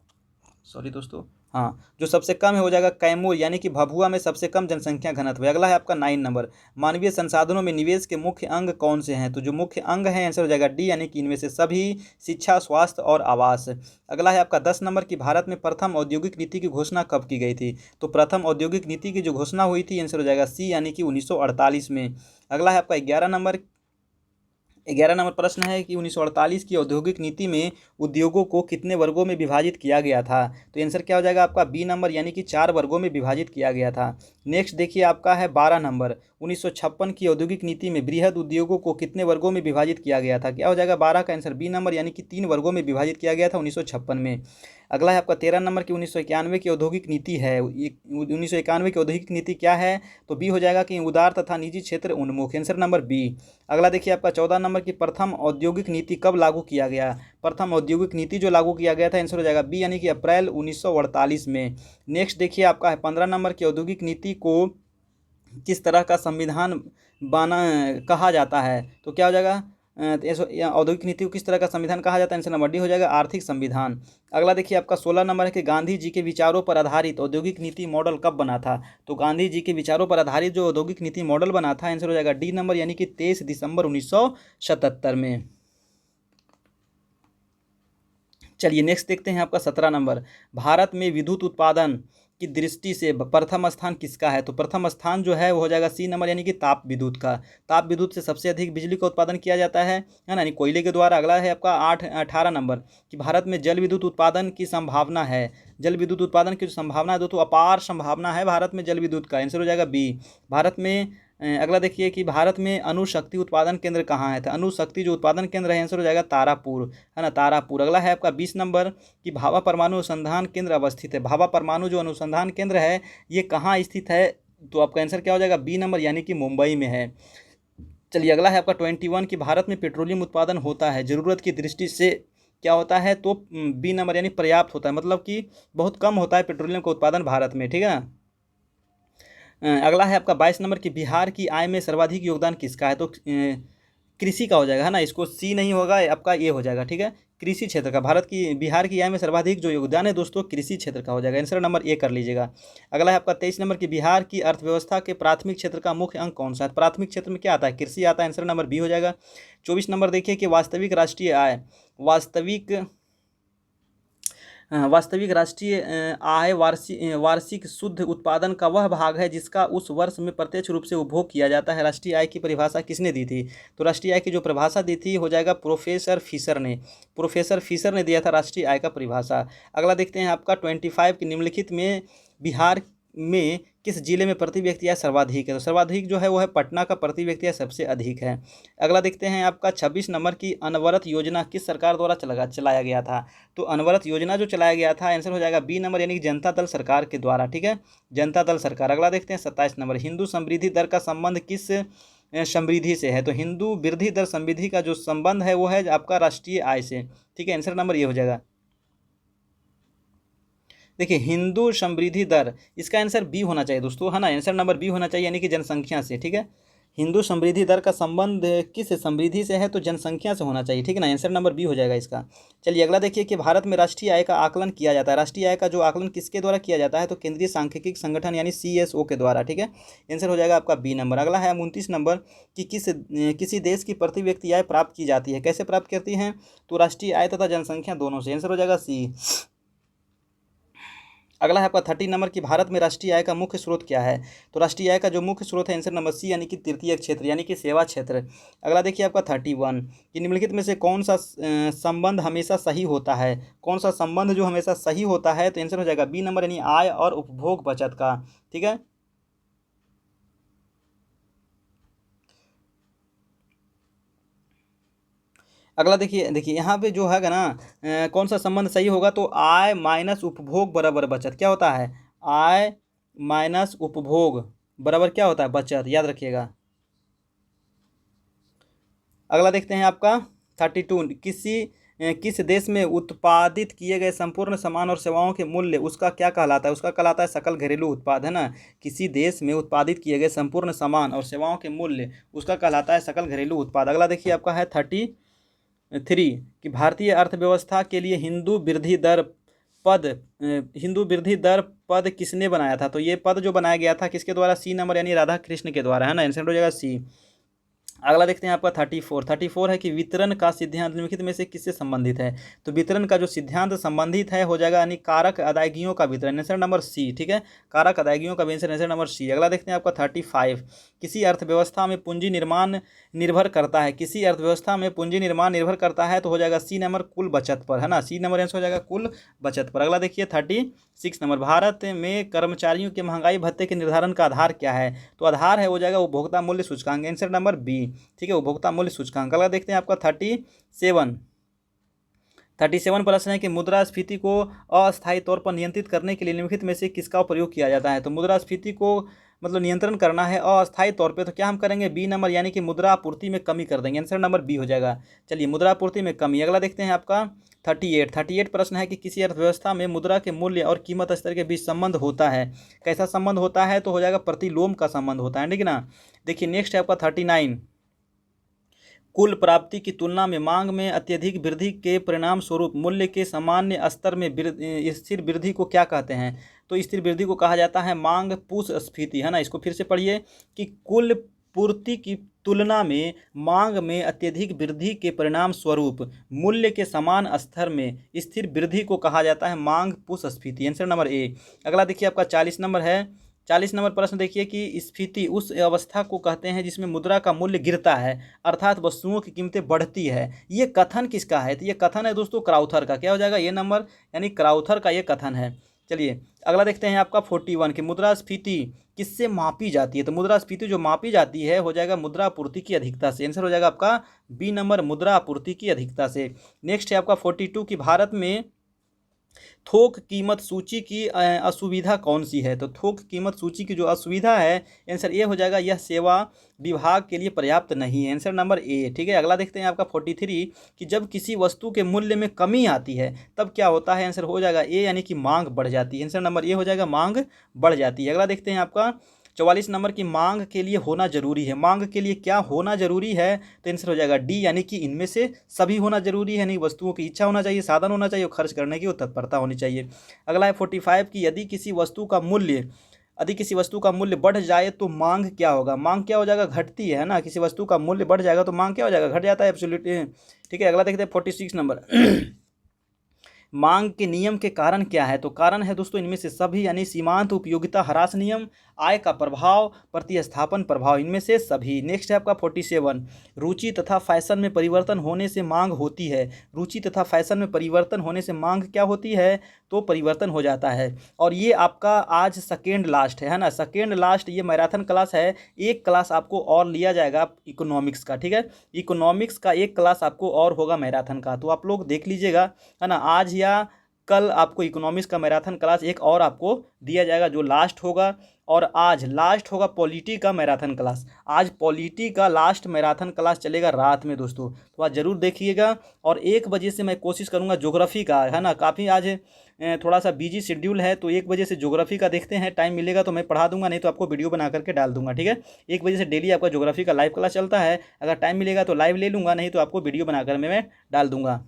सॉरी दोस्तों, हाँ, जो सबसे कम है हो जाएगा कैमूर, यानी कि भभुआ में सबसे कम जनसंख्या घनत्व है। अगला है आपका 9 नंबर, मानवीय संसाधनों में निवेश के मुख्य अंग कौन से हैं। तो जो मुख्य अंग है आंसर हो जाएगा डी, यानी कि इनमें से सभी, शिक्षा, स्वास्थ्य और आवास। अगला है आपका 10 नंबर की भारत में प्रथम औद्योगिक नीति की घोषणा कब की गई थी। तो प्रथम औद्योगिक नीति की जो घोषणा हुई थी आंसर हो जाएगा सी, यानी कि 1948 में। अगला है आपका 11 नंबर प्रश्न है कि 1948 की औद्योगिक नीति में उद्योगों को कितने वर्गों में विभाजित किया गया था। तो आंसर क्या हो जाएगा आपका बी नंबर, यानी कि 4 वर्गों में विभाजित किया गया था। नेक्स्ट देखिए आपका है 12 नंबर, 1956 की औद्योगिक नीति में बृहद उद्योगों को कितने वर्गों में विभाजित किया गया था। क्या हो जाएगा 12 का आंसर बी नंबर, यानी कि 3 वर्गों में विभाजित किया गया था 1956 में। अगला है आपका 13 नंबर की 1991 की औद्योगिक नीति है, 1991 की औद्योगिक नीति क्या है। तो बी हो जाएगा कि उदार तथा निजी क्षेत्र उन्मुख, आंसर नंबर बी। अगला देखिए आपका 14 नंबर की प्रथम औद्योगिक नीति कब लागू किया गया। प्रथम औद्योगिक नीति जो लागू किया गया था आंसर हो जाएगा बी, यानी कि अप्रैल 1948 में। नेक्स्ट देखिए आपका है 15 नंबर की औद्योगिक नीति को किस तरह का संविधान बना कहा जाता है। तो क्या हो जाएगा, औद्योगिक नीति को किस तरह का संविधान कहा जाता है, आंसर नंबर डी हो जाएगा आर्थिक संविधान। अगला देखिए आपका 16 नंबर है कि गांधी जी के विचारों पर आधारित औद्योगिक नीति मॉडल कब बना था। तो गांधी जी के विचारों पर आधारित जो औद्योगिक नीति मॉडल बना था आंसर हो जाएगा डी नंबर, यानी कि 23 दिसंबर 1977 में। चलिए नेक्स्ट देखते हैं आपका 17 नंबर, भारत में विद्युत उत्पादन की दृष्टि से प्रथम स्थान किसका है। तो प्रथम स्थान जो है वो हो जाएगा सी नंबर, यानी कि ताप विद्युत का। ताप विद्युत से सबसे अधिक बिजली का उत्पादन किया जाता है ना, यानी कोयले के द्वारा। अगला है आपका 18 नंबर कि भारत में जल विद्युत उत्पादन की संभावना है। जल विद्युत उत्पादन की जो संभावना है दोस्तों, अपार संभावना है भारत में जल विद्युत का, आंसर हो जाएगा बी भारत में। अगला देखिए कि भारत में अणुशक्ति उत्पादन केंद्र कहाँ है। तो अणुशक्ति जो उत्पादन केंद्र है आंसर हो जाएगा तारापुर, है ना, तारापुर। अगला है आपका 20 नंबर कि भाभा परमाणु अनुसंधान केंद्र अवस्थित है। भाभा परमाणु जो अनुसंधान केंद्र है ये कहाँ स्थित है। तो आपका आंसर क्या हो जाएगा बी नंबर, यानी कि मुंबई में है। चलिए अगला है आपका 21 कि भारत में पेट्रोलियम उत्पादन होता है ज़रूरत की दृष्टि से क्या होता है। तो बी नंबर, यानी पर्याप्त होता है, मतलब कि बहुत कम होता है पेट्रोलियम का उत्पादन भारत में, ठीक है ना। अगला है आपका 22 नंबर कि बिहार की आय में सर्वाधिक योगदान किसका है। तो कृषि का हो जाएगा, है ना। इसको सी नहीं होगा, आपका ये हो जाएगा, ठीक है। कृषि क्षेत्र का बिहार की आय में सर्वाधिक जो योगदान है दोस्तों कृषि क्षेत्र का हो जाएगा। आंसर नंबर ए कर लीजिएगा। अगला है आपका 23 नंबर की बिहार की अर्थव्यवस्था के प्राथमिक क्षेत्र का मुख्य अंग कौन सा है। प्राथमिक क्षेत्र में क्या आता है, कृषि आता है। आंसर नंबर बी हो जाएगा। 24 नंबर देखिए कि वास्तविक राष्ट्रीय आय, वास्तविक राष्ट्रीय आय वार्षिक शुद्ध उत्पादन का वह भाग है जिसका उस वर्ष में प्रत्यक्ष रूप से उपभोग किया जाता है। राष्ट्रीय आय की परिभाषा किसने दी थी, तो राष्ट्रीय आय की जो परिभाषा दी थी हो जाएगा प्रोफेसर फिशर ने दिया था राष्ट्रीय आय का परिभाषा। अगला देखते हैं आपका 25 की निम्नलिखित में बिहार में किस जिले में प्रति व्यक्ति आय सर्वाधिक है, तो सर्वाधिक जो है वो है पटना का, प्रति व्यक्ति आय सबसे अधिक है। अगला देखते हैं आपका 26 नंबर की अनवरत योजना किस सरकार द्वारा चलाया गया था, तो अनवरत योजना जो चलाया गया था आंसर हो जाएगा बी नंबर, यानी कि जनता दल सरकार के द्वारा, ठीक है, जनता दल सरकार। अगला देखते हैं 27 नंबर, हिंदू समृद्धि दर का संबंध किस समृद्धि से है, तो हिंदू वृद्धि दर समृद्धि का जो संबंध है वो है आपका राष्ट्रीय आय से, ठीक है। आंसर नंबर ये हो जाएगा। देखिए हिंदू समृद्धि दर, इसका आंसर बी होना चाहिए दोस्तों, है ना। आंसर नंबर बी होना चाहिए, यानी कि जनसंख्या से, ठीक है। हिंदू समृद्धि दर का संबंध किस समृद्धि से है, तो जनसंख्या से होना चाहिए, ठीक है ना। आंसर नंबर बी हो जाएगा इसका। चलिए अगला देखिए कि भारत में राष्ट्रीय आय का आकलन किया जाता है। राष्ट्रीय आय का जो आकलन किसके द्वारा किया जाता है, तो केंद्रीय सांख्यिकी संगठन यानी CSO के द्वारा, ठीक है। आंसर हो जाएगा आपका बी नंबर। अगला है 29 नंबर कि किसी देश की प्रति व्यक्ति आय प्राप्त की जाती है, कैसे प्राप्त करती हैं, तो राष्ट्रीय आय तथा जनसंख्या दोनों से। आंसर हो जाएगा सी। अगला है आपका 30 नंबर की भारत में राष्ट्रीय आय का मुख्य स्रोत क्या है, तो राष्ट्रीय आय का जो मुख्य स्रोत है आंसर नंबर सी, यानी कि तृतीय क्षेत्र यानी कि सेवा क्षेत्र। अगला देखिए आपका 31 कि निम्नलिखित में से कौन सा संबंध हमेशा सही होता है, कौन सा संबंध जो हमेशा सही होता है, तो आंसर हो जाएगा बी नंबर, यानी आय और उपभोग बचत का, ठीक है। अगला देखिए यहाँ पे जो है ना कौन सा संबंध सही होगा, तो आय माइनस उपभोग बराबर बचत, क्या होता है, आय माइनस उपभोग बराबर क्या होता है, बचत, याद रखिएगा। अगला देखते हैं आपका 32 किस देश में उत्पादित किए गए संपूर्ण सामान और सेवाओं के मूल्य उसका क्या कहलाता है, उसका कहलाता है सकल घरेलू उत्पाद, है ना। किसी देश में उत्पादित किए गए संपूर्ण सामान और सेवाओं के मूल्य उसका कहलाता है सकल घरेलू उत्पाद। अगला देखिए आपका है 33 कि भारतीय अर्थव्यवस्था के लिए हिंदू वृद्धि दर पद किसने बनाया था, तो ये पद जो बनाया गया था किसके द्वारा, सी नंबर, यानी राधा कृष्ण के द्वारा, है ना। आंसर हो जाएगा सी। अगला देखते हैं आपका 34 है कि वितरण का सिद्धांत निम्नलिखित में से किससे संबंधित है, तो वितरण का जो सिद्धांत संबंधित है हो जाएगा यानी कारक अदायगियों का वितरण, आंसर नंबर सी, ठीक है, कारक अदायगियों का वितरण, आंसर नंबर सी। अगला देखते हैं आपका 35 किसी अर्थव्यवस्था में पूंजी निर्माण निर्भर करता है, किसी अर्थव्यवस्था में पूंजी निर्माण निर्भर करता है, तो हो जाएगा सी नंबर, कुल बचत पर, है ना। सी नंबर आंसर हो जाएगा कुल बचत पर। अगला देखिए 36 नंबर, भारत में कर्मचारियों के महंगाई भत्ते के निर्धारण का आधार क्या है, तो आधार है हो जाएगा उपभोक्ता मूल्य सूचकांक, आंसर नंबर बी, ठीक है, उपभोक्ता मूल्य सूचकांक। अगला देखते हैं आपका 37 प्रश्न है कि मुद्रास्फीति को अस्थायी तौर पर नियंत्रित करने के लिए निम्नलिखित में से किसका प्रयोग किया जाता है, तो मुद्रास्फीति को मतलब नियंत्रण करना है अस्थायी तौर पे, तो क्या हम करेंगे, बी नंबर, यानी कि मुद्रा आपूर्ति में कमी कर देंगे, आंसर नंबर बी हो जाएगा। चलिए मुद्रा आपूर्ति में कमी। अगला देखते हैं आपका 38 प्रश्न है कि किसी अर्थव्यवस्था में मुद्रा के मूल्य और कीमत स्तर के बीच संबंध होता है, कैसा संबंध होता है, तो हो जाएगा प्रतिलोम का संबंध होता है, ठीक है ना। देखिए नेक्स्ट है आपका 39 कुल प्राप्ति की तुलना में मांग में अत्यधिक वृद्धि के परिणाम स्वरूप मूल्य के सामान्य स्तर में स्थिर वृद्धि को क्या कहते हैं, तो स्थिर वृद्धि को कहा जाता है मांग पुष्पस्फीति, है ना। इसको फिर से पढ़िए कि कुल पूर्ति की तुलना में मांग में अत्यधिक वृद्धि के परिणाम स्वरूप मूल्य के समान स्तर में स्थिर वृद्धि को कहा जाता है मांग पुष्पस्फीति, आंसर नंबर ए। अगला देखिए आपका 40 नंबर है, 40 नंबर प्रश्न देखिए कि स्फीति उस अवस्था को कहते हैं जिसमें मुद्रा का मूल्य गिरता है अर्थात वस्तुओं की कीमतें बढ़ती है। ये कथन किसका है, तो ये कथन है दोस्तों क्राउथर का, क्या हो जाएगा ये नंबर, यानी क्राउथर का ये कथन है। चलिए अगला देखते हैं आपका 41 कि मुद्रास्फीति किससे मापी जाती है, तो मुद्रास्फीति जो मापी जाती है हो जाएगा मुद्रा आपूर्ति की अधिकता से, आंसर हो जाएगा आपका बी नंबर, मुद्रा आपूर्ति की अधिकता से। नेक्स्ट है आपका 42 कि भारत में थोक कीमत सूची की असुविधा कौन सी है, तो थोक कीमत सूची की जो असुविधा है आंसर ए हो जाएगा, यह सेवा विभाग के लिए पर्याप्त नहीं है, आंसर नंबर ए, ठीक है। अगला देखते हैं आपका 43 कि जब किसी वस्तु के मूल्य में कमी आती है तब क्या होता है, आंसर हो जाएगा ए, यानी कि मांग बढ़ जाती है, आंसर नंबर ए हो जाएगा, मांग बढ़ जाती है। अगला देखते हैं आपका 44 नंबर की मांग के लिए होना जरूरी है। मांग के लिए क्या होना जरूरी है? तो आंसर हो जाएगा डी, यानी कि इनमें से सभी होना जरूरी है। यानी वस्तुओं की इच्छा होना चाहिए, साधन होना चाहिए और खर्च करने की वो तत्परता होनी चाहिए। अगला है 45 की यदि किसी वस्तु का मूल्य बढ़ जाए तो मांग क्या होगा? मांग क्या हो जाएगा? घटती है ना। किसी वस्तु का मूल्य बढ़ जाएगा तो मांग क्या हो जाएगा? घट जाता है, एब्सोल्यूट। ठीक है, अगला देखते हैं 46 नंबर। मांग के नियम के कारण क्या है? तो कारण है दोस्तों इनमें से सभी, यानी सीमांत उपयोगिता ह्रास नियम, आय का प्रभाव, प्रतिस्थापन प्रभाव, इनमें से सभी। नेक्स्ट है आपका 47, रुचि तथा फैशन में परिवर्तन होने से मांग होती है। रुचि तथा फैशन में परिवर्तन होने से मांग क्या होती है? तो परिवर्तन हो जाता है। और ये आपका आज सेकेंड लास्ट है ना, सेकेंड लास्ट ये मैराथन क्लास है। एक क्लास आपको और लिया जाएगा इकोनॉमिक्स का, ठीक है। इकोनॉमिक्स का एक क्लास आपको और होगा मैराथन का, तो आप लोग देख लीजिएगा, है ना। आज या कल आपको इकोनॉमिक्स का मैराथन क्लास एक और आपको दिया जाएगा जो लास्ट होगा। और आज लास्ट होगा पॉलिटी का मैराथन क्लास। आज पॉलिटी का लास्ट मैराथन क्लास चलेगा रात में दोस्तों, तो आज ज़रूर देखिएगा। और 1 बजे से मैं कोशिश करूंगा ज्योग्राफी का, है ना। काफ़ी आज थोड़ा सा बिजी शेड्यूल है, तो 1 बजे से ज्योग्राफी का देखते हैं। टाइम मिलेगा तो मैं पढ़ा दूंगा, नहीं तो आपको वीडियो बना करके डाल दूंगा, ठीक है। 1 बजे से डेली आपका ज्योग्राफी का लाइव क्लास चलता है। अगर टाइम मिलेगा तो लाइव ले लूँगा, नहीं तो आपको वीडियो बनाकर मैं डाल दूंगा।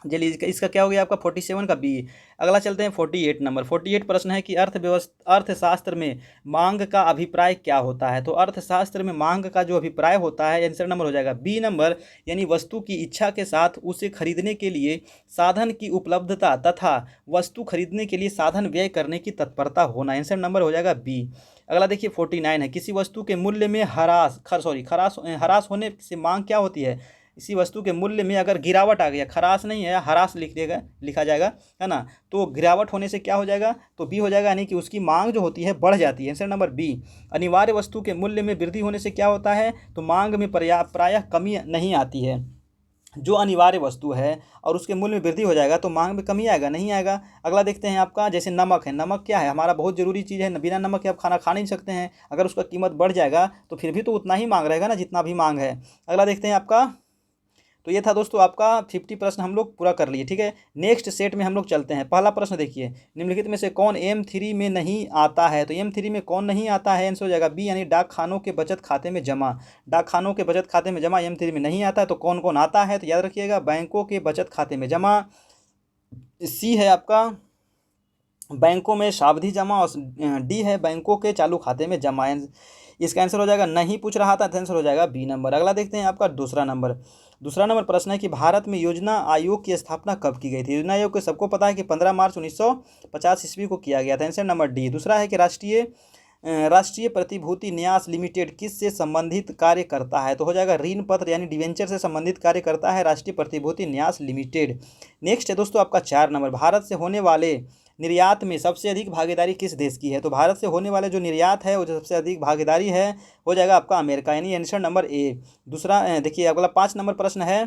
चलिए, इसका क्या हो गया आपका 47 का बी। अगला चलते हैं 48 नंबर। 48 प्रश्न है कि अर्थशास्त्र में मांग का अभिप्राय क्या होता है? तो अर्थशास्त्र में मांग का जो अभिप्राय होता है, आंसर नंबर हो जाएगा बी नंबर, यानी वस्तु की इच्छा के साथ उसे खरीदने के लिए साधन की उपलब्धता तथा वस्तु खरीदने के लिए साधन व्यय करने की तत्परता होना। आंसर नंबर हो जाएगा बी। अगला देखिए 49 है, किसी वस्तु के मूल्य में हरास होने से मांग क्या होती है? इसी वस्तु के मूल्य में अगर गिरावट आ गया, खरास नहीं है, हरास लिखा जाएगा, है ना। तो गिरावट होने से क्या हो जाएगा? तो बी हो जाएगा, यानी कि उसकी मांग जो होती है बढ़ जाती है। Answer number B. अनिवार्य वस्तु के मूल्य में वृद्धि होने से क्या होता है? तो मांग में प्रायः कमी नहीं आती है। जो अनिवार्य वस्तु है और उसके मूल्य में वृद्धि हो जाएगा तो मांग में कमी आएगा, नहीं आएगा। अगला देखते हैं आपका, जैसे नमक है। नमक क्या है? हमारा बहुत जरूरी चीज़ है, बिना नमक के आप खाना खा नहीं सकते हैं। अगर उसका कीमत बढ़ जाएगा तो फिर भी तो उतना ही मांग रहेगा ना, जितना भी मांग है। अगला देखते हैं आपका, तो ये था दोस्तों आपका 50 प्रश्न हम लोग पूरा कर लिए, ठीक है। नेक्स्ट सेट में हम लोग चलते हैं। पहला प्रश्न देखिए, निम्नलिखित में से कौन M3 में नहीं आता है? तो M3 में कौन नहीं आता है? आंसर हो जाएगा बी, यानी डाक खानों के बचत खाते में जमा। डाक खानों के बचत खाते में जमा M3 में नहीं आता है। तो कौन कौन आता है? तो याद रखिएगा, बैंकों के बचत खाते में जमा, सी है आपका बैंकों में सावधि जमा, और डी है बैंकों के चालू खाते में जमा। इसका आंसर हो जाएगा, नहीं पूछ रहा था तो आंसर हो जाएगा बी नंबर। अगला देखते हैं आपका दूसरा नंबर प्रश्न है कि भारत में योजना आयोग की स्थापना कब की गई थी? योजना आयोग को सबको पता है कि 15 मार्च 1950 ईस्वी को किया गया था। Answer number D. दूसरा है कि राष्ट्रीय प्रतिभूति न्यास लिमिटेड किस से संबंधित कार्य करता है? तो हो जाएगा ऋण पत्र यानी डिवेंचर से संबंधित कार्य करता है राष्ट्रीय प्रतिभूति न्यास लिमिटेड। नेक्स्ट है दोस्तों आपका 4 नंबर, भारत से होने वाले निर्यात में सबसे अधिक भागीदारी किस देश की है? तो भारत से होने वाले जो निर्यात है वो जो सबसे अधिक भागीदारी है हो जाएगा आपका अमेरिका, यानी आंसर नंबर ए। दूसरा देखिए अगला 5 नंबर प्रश्न है,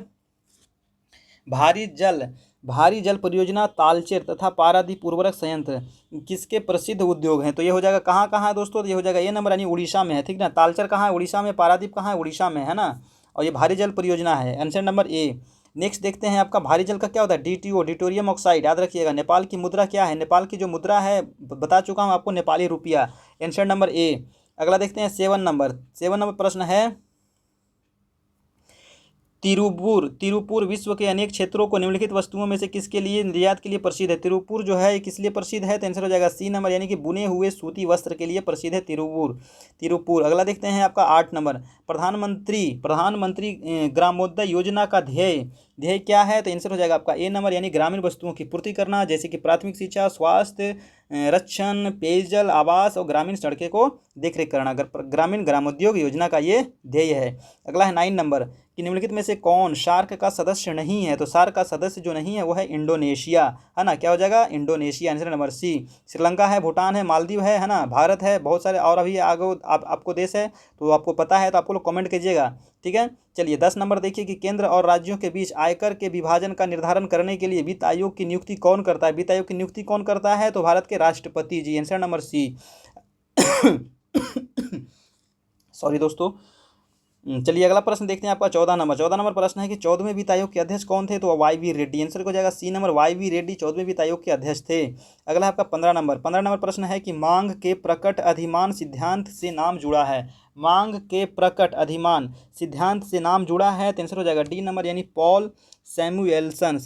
भारी जल परियोजना तालचेर तथा पारादीप उर्वरक संयंत्र किसके प्रसिद्ध उद्योग हैं? तो ये हो जाएगा कहाँ कहाँ है दोस्तों? तो ये हो जाएगा ए नंबर, यानी उड़ीसा में है, ठीक ना। तालचेर कहाँ है? उड़ीसा में। पारादीप कहाँ है? उड़ीसा में, है ना। और ये भारी जल परियोजना है, आंसर नंबर ए। नेक्स्ट देखते हैं आपका भारी जल का क्या होता है? DTO, deuterium oxide. याद रखिएगा। नेपाल की मुद्रा क्या है? नेपाल की जो मुद्रा है बता चुका हूँ आपको, नेपाली रुपया। Answer number A. अगला देखते हैं 7 नंबर प्रश्न है, तिरुपुर विश्व के अनेक क्षेत्रों को निम्नलिखित वस्तुओं में से किसके लिए निर्यात के लिए प्रसिद्ध है? तिरुपुर जो है किस लिए प्रसिद्ध है? तो आंसर हो जाएगा सी नंबर, यानी कि बुने हुए सूती वस्त्र के लिए प्रसिद्ध है तिरुपुर। अगला देखते हैं आपका 8 नंबर, प्रधानमंत्री ग्रामोदय योजना का ध्येय क्या है? तो आंसर हो जाएगा आपका ए नंबर, यानी ग्रामीण वस्तुओं की पूर्ति करना, जैसे कि प्राथमिक शिक्षा, स्वास्थ्य, रक्षण, पेयजल, आवास और ग्रामीण सड़कें को देखरेख करना। ग्रामीण ग्रामोद्योग योजना का ये ध्येय है। अगला है 9 नंबर कि निम्नलिखित में से कौन सार्क का सदस्य नहीं है? तो सार्क का सदस्य जो नहीं है वो है इंडोनेशिया, है ना। क्या हो जाएगा? Indonesia, answer number C. Sri Lanka है, भूटान है, मालदीव है ना, भारत है, बहुत सारे और अभी आगे आपको देश है, तो आपको पता है तो आपको लोग कमेंट कीजिएगा, ठीक है। चलिए 10 नंबर देखिए कि केंद्र और राज्यों के बीच आयकर के विभाजन का निर्धारण करने के लिए वित्त आयोग की नियुक्ति कौन करता है? वित्त आयोग की नियुक्ति कौन करता है? तो भारत के राष्ट्रपति जी, आंसर नंबर सी। सॉरी दोस्तों, चलिए अगला प्रश्न देखते हैं आपका 14 नंबर प्रश्न है कि 14वें वित्त आयोग के अध्यक्ष कौन थे? तो वाई वी रेड्डी। आंसर हो जाएगा C number, Y V Reddy 14वें वित्त आयोग के अध्यक्ष थे। अगला है आपका 15 नंबर प्रश्न है कि मांग के प्रकट अधिमान सिद्धांत से नाम जुड़ा है। मांग के प्रकट अधिमान सिद्धांत से नाम जुड़ा है, तो आंसर हो जाएगा डी नंबर यानी पॉल सैमुएल्सन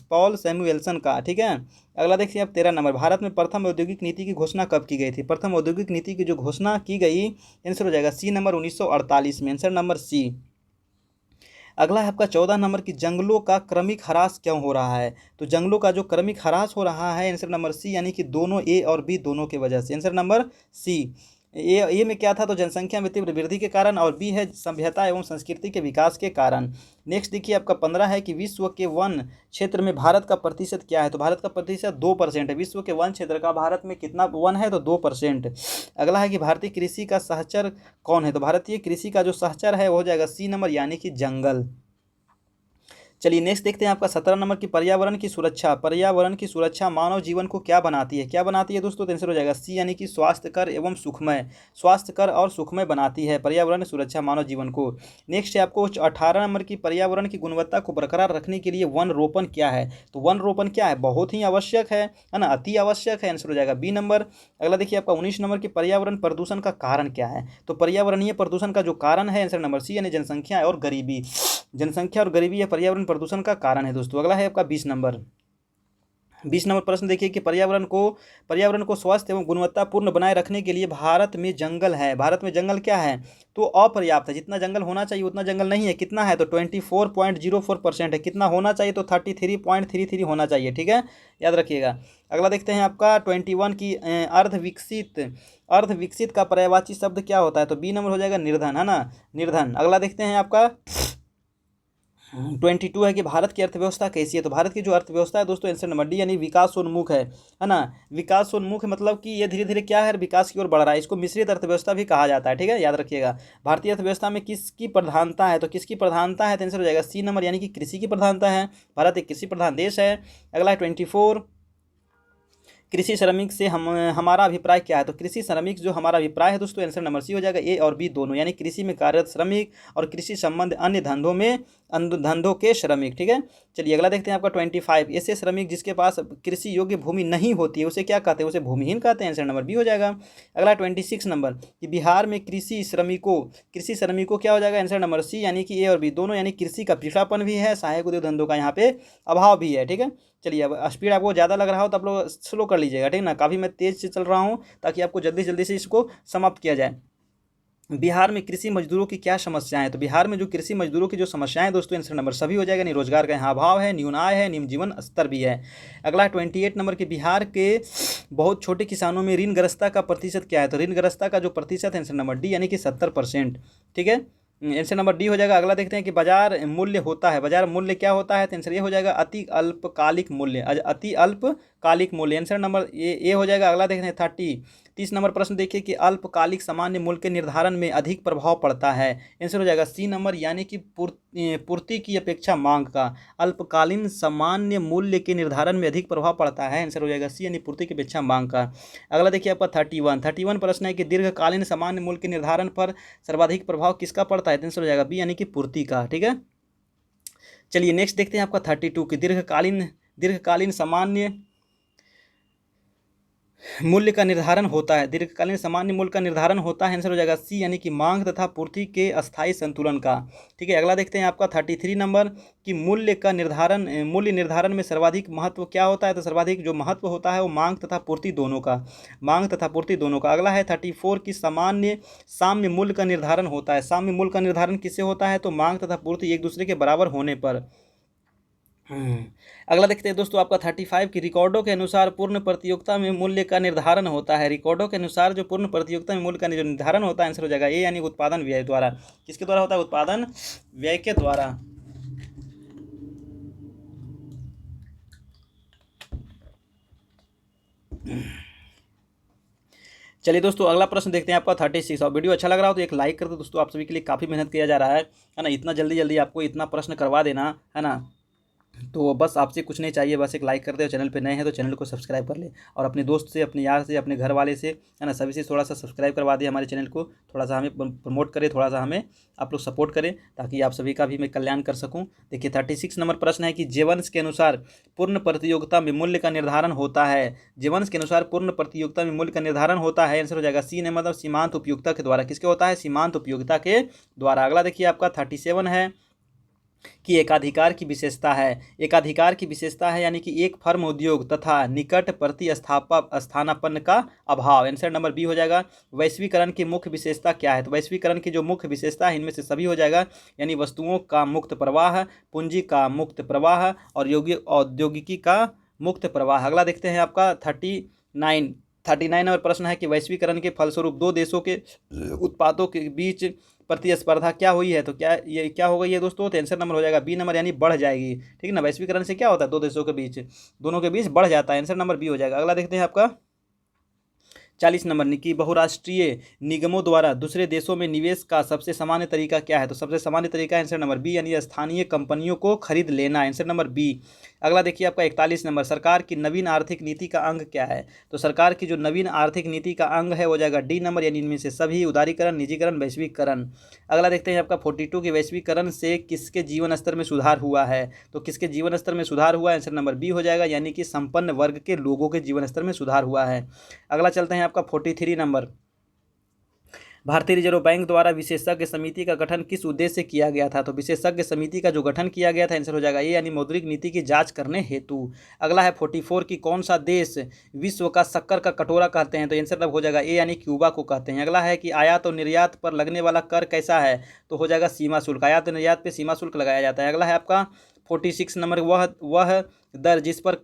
का। ठीक है। अगला देखिए आप 13 नंबर, भारत में प्रथम औद्योगिक नीति की घोषणा कब की गई थी? प्रथम औद्योगिक नीति की जो घोषणा की गई, आंसर हो जाएगा सी नंबर 1948 में। Answer number C. अगला है आपका 14 नंबर की जंगलों का क्रमिक ह्रास क्यों हो रहा है? तो जंगलों का जो क्रमिक ह्रास हो रहा है, आंसर नंबर सी यानी कि दोनों ए और बी दोनों की वजह से। आंसर नंबर सी। ए में क्या था? तो जनसंख्या में तीव्र वृद्धि के कारण, और बी है सभ्यता एवं संस्कृति के विकास के कारण। नेक्स्ट देखिए आपका 15 है कि विश्व के वन क्षेत्र में भारत का प्रतिशत क्या है? तो भारत का प्रतिशत 2% है। विश्व के वन क्षेत्र का भारत में कितना वन है? तो 2%। अगला है कि भारतीय कृषि का सहचर कौन है? तो भारतीय कृषि का जो सहचर है वो हो जाएगा सी नंबर यानी कि जंगल। चलिए नेक्स्ट देखते हैं आपका 17 नंबर की पर्यावरण की सुरक्षा। पर्यावरण की सुरक्षा मानव जीवन को क्या बनाती है? क्या बनाती है दोस्तों? तो आंसर हो जाएगा सी यानी कि स्वास्थ्यकर एवं सुखमय। स्वास्थ्यकर और सुखमय बनाती है पर्यावरण सुरक्षा मानव जीवन को। नेक्स्ट है आपको 18 नंबर की पर्यावरण की गुणवत्ता को बरकरार रखने के लिए वन रोपण क्या है? तो वन रोपण क्या है? बहुत ही आवश्यक है ना, अति आवश्यक है। आंसर हो जाएगा बी नंबर। अगला देखिए आपका 19 नंबर की पर्यावरण प्रदूषण का कारण क्या है? तो पर्यावरणीय प्रदूषण का जो कारण है, आंसर नंबर सी यानी जनसंख्या और गरीबी। जनसंख्या और गरीबी यह पर्यावरण प्रदूषण का कारण है दोस्तों। अगला है आपका 20 नंबर प्रश्न देखिए कि पर्यावरण को स्वस्थ एवं गुणवत्तापूर्ण बनाए रखने के लिए भारत में जंगल है। भारत में जंगल क्या है? तो अपर्याप्त है। जितना जंगल होना चाहिए उतना जंगल नहीं है। कितना है? तो 24.04% है। कितना होना चाहिए? तो 33.33 होना चाहिए। ठीक है, याद रखिएगा। अगला देखते हैं आपका 21 की अर्धविकसित का पर्यायवाची शब्द क्या होता है? तो बी नंबर हो जाएगा निर्धन, है ना, निर्धन। अगला देखते हैं आपका 22 है कि भारत की अर्थव्यवस्था कैसी है? तो भारत की जो अर्थव्यवस्था है दोस्तों, आंसर नंबर डी यानी विकासोन्मुख है ना। विकासोन्मुख मतलब कि ये धीरे धीरे क्या है? विकास की ओर बढ़ रहा है। इसको मिश्रित अर्थव्यवस्था भी कहा जाता है। ठीक है, याद रखिएगा। भारतीय अर्थव्यवस्था में किसकी प्रधानता है? तो किसकी प्रधानता है? तो आंसर हो जाएगा सी नंबर यानी कि कृषि की प्रधानता है। भारत एक कृषि प्रधान देश है। अगला है 24, कृषि श्रमिक से हमारा अभिप्राय क्या है? तो कृषि श्रमिक जो हमारा अभिप्राय है दोस्तों, आंसर नंबर सी हो जाएगा, ए और बी दोनों, यानी कृषि में कार्यरत श्रमिक और कृषि संबंध अन्य धंधों के श्रमिक। ठीक है। चलिए अगला देखते हैं आपका 25, ऐसे श्रमिक जिसके पास कृषि योग्य भूमि नहीं होती है उसे क्या कहते हैं? उसे भूमिहीन कहते हैं। आंसर नंबर बी हो जाएगा। अगला 26 नंबर कि बिहार में कृषि श्रमिकों क्या हो जाएगा? आंसर नंबर सी यानी कि ए और बी दोनों, यानी कृषि का पिछड़ापन भी है, सहायक उद्योग धंधों का यहाँ पे अभाव भी है। ठीक है। चलिए अब स्पीड आपको ज़्यादा लग रहा हो तो आप लोग स्लो कर लीजिएगा। ठीक है ना, काफ़ी मैं तेज़ से चल रहा हूँ ताकि आपको जल्दी जल्दी से इसको समाप्त किया जाए। बिहार में कृषि मजदूरों की क्या समस्याएं हैं? तो बिहार में जो कृषि मजदूरों की जो समस्याएं दोस्तों, आंसर नंबर सभी हो जाएगा। नहीं, रोजगार का यहाँ अभाव है, न्यून आय है, निम्न जीवन स्तर भी है। अगला 28 नंबर के बिहार के बहुत छोटे किसानों में ऋणग्रस्तता का प्रतिशत क्या है? तो ऋणग्रस्तता का जो प्रतिशत है, आंसर नंबर डी यानी कि 70%। ठीक है, आंसर नंबर डी हो जाएगा। अगला देखते हैं कि बाजार मूल्य होता है। बाजार मूल्य क्या होता है? तो आंसर ये हो जाएगा अति अल्पकालिक मूल्य। अति अल्पकालिक मूल्य, आंसर नंबर ए हो जाएगा। अगला देखते हैं 30 नंबर प्रश्न देखिए कि अल्पकालिक सामान्य मूल्य के निर्धारण में अधिक प्रभाव पड़ता है। आंसर हो जाएगा सी नंबर यानी कि पूर्ति की अपेक्षा मांग का। अल्पकालीन सामान्य मूल्य के निर्धारण में अधिक प्रभाव पड़ता है। आंसर हो जाएगा सी यानी पूर्ति की अपेक्षा मांग का। अगला देखिए आपका 31 प्रश्न है कि दीर्घकालीन सामान्य मूल्य के निर्धारण पर सर्वाधिक प्रभाव किसका पड़ता है? आंसर हो जाएगा बी यानी कि पूर्ति का। ठीक है। चलिए नेक्स्ट देखते हैं आपका 32 की दीर्घकालीन सामान्य मूल्य का निर्धारण होता है। दीर्घकालीन सामान्य मूल्य का निर्धारण होता है। आंसर हो जाएगा सी यानी कि मांग तथा पूर्ति के अस्थायी संतुलन का। ठीक है। अगला देखते हैं आपका 33 नंबर कि मूल्य निर्धारण में सर्वाधिक महत्व क्या होता है? तो सर्वाधिक जो महत्व होता है वो मांग तथा पूर्ति दोनों का। अगला है 34 की साम्य मूल्य का निर्धारण होता है। साम्य मूल्य का निर्धारण किससे होता है? तो मांग तथा पूर्ति एक दूसरे के बराबर होने पर। अगला देखते हैं दोस्तों आपका 35 की रिकॉर्डों के अनुसार पूर्ण प्रतियोगिता में मूल्य का निर्धारण होता है। रिकॉर्डों के अनुसार जो पूर्ण प्रतियोगिता में मूल्य का जो निर्धारण होता है, आंसर हो जाएगा ए यानी उत्पादन व्यय द्वारा। किसके द्वारा होता है? उत्पादन व्यय के द्वारा। चलिए दोस्तों अगला प्रश्न देखते हैं आपका 36। और वीडियो अच्छा लग रहा हो तो एक लाइक कर दो दोस्तों। आप सभी के लिए काफ़ी मेहनत किया जा रहा है ना, इतना जल्दी आपको इतना प्रश्न करवा देना, है ना। तो बस आपसे कुछ नहीं चाहिए, बस एक लाइक कर दे और चैनल पे नए हैं तो चैनल को सब्सक्राइब कर ले और अपने दोस्त से, अपने यार से, अपने घर वाले से, है ना, सभी से थोड़ा सा सब्सक्राइब करवा दे हमारे चैनल को, थोड़ा सा हमें प्रमोट करें, थोड़ा सा हमें आप लोग सपोर्ट करें ताकि आप सभी का भी मैं कल्याण कर सकूं। देखिए 36 नंबर प्रश्न है कि जीवंश के अनुसार पूर्ण प्रतियोगिता में मूल्य का निर्धारण होता है। जीवंश के अनुसार पूर्ण प्रतियोगिता में मूल्य का निर्धारण होता है, आंसर हो जाएगा सी नंबर, मतलब सीमांत उपयोगिता के द्वारा। किसके होता है? सीमांत उपयोगिता के द्वारा। अगला देखिए आपका 37 है कि एकाधिकार की विशेषता है। एकाधिकार की विशेषता है यानी कि एक फर्म उद्योग तथा निकट स्थानापन्न का अभाव। आंसर नंबर बी हो जाएगा। वैश्वीकरण की मुख्य विशेषता क्या है? तो वैश्वीकरण की जो मुख्य विशेषता है इनमें से सभी हो जाएगा, यानी वस्तुओं का मुक्त प्रवाह, पूंजी का मुक्त प्रवाह और औद्योगिकी का मुक्त प्रवाह। अगला देखते हैं आपका 39 नंबर प्रश्न है कि वैश्वीकरण के फलस्वरूप दो देशों के उत्पादों के बीच प्रतिस्पर्धा क्या हुई है? तो क्या हो गई है दोस्तों? तो आंसर नंबर हो जाएगा बी नंबर, यानी बढ़ जाएगी। ठीक है ना, वैश्वीकरण से क्या होता है? दो देशों के बीच, दोनों के बीच बढ़ जाता है। आंसर नंबर बी हो जाएगा। अगला देखते हैं आपका 40 नंबर की बहुराष्ट्रीय निगमों द्वारा दूसरे देशों में निवेश का सबसे सामान्य तरीका क्या है? तो सबसे सामान्य तरीका आंसर नंबर बी, यानी स्थानीय कंपनियों को खरीद लेना। Answer number B. अगला देखिए आपका 41 नंबर, सरकार की नवीन आर्थिक नीति का अंग क्या है? तो सरकार की जो नवीन आर्थिक नीति का अंग है हो जाएगा डी नंबर, यानी इनमें से सभी, उदारीकरण, निजीकरण, वैश्वीकरण। अगला देखते हैं आपका 42 की वैश्वीकरण से किसके जीवन स्तर में सुधार हुआ है? तो किसके जीवन स्तर में सुधार हुआ है? आंसर नंबर बी हो जाएगा, यानी कि संपन्न वर्ग के लोगों के जीवन स्तर में सुधार हुआ है। अगला चलते हैं आपका 43 नंबर, भारतीय रिजर्व बैंक द्वारा विशेषज्ञ समिति का गठन किस उद्देश्य से किया गया था? तो विशेषज्ञ समिति का जो गठन किया गया था आंसर हो जाएगा ये, यानी मौद्रिक नीति की जांच करने हेतु। अगला है 44 की कौन सा देश विश्व का शक्कर का कटोरा कहते हैं? तो आंसर तब हो जाएगा ए, यानी क्यूबा को कहते हैं। अगला है कि आयात और निर्यात पर लगने वाला कर कैसा है? तो हो जाएगा सीमा शुल्क। आयात और निर्यात पर सीमा शुल्क लगाया जाता है। अगला है आपका 46 नंबर, वह दर जिस पर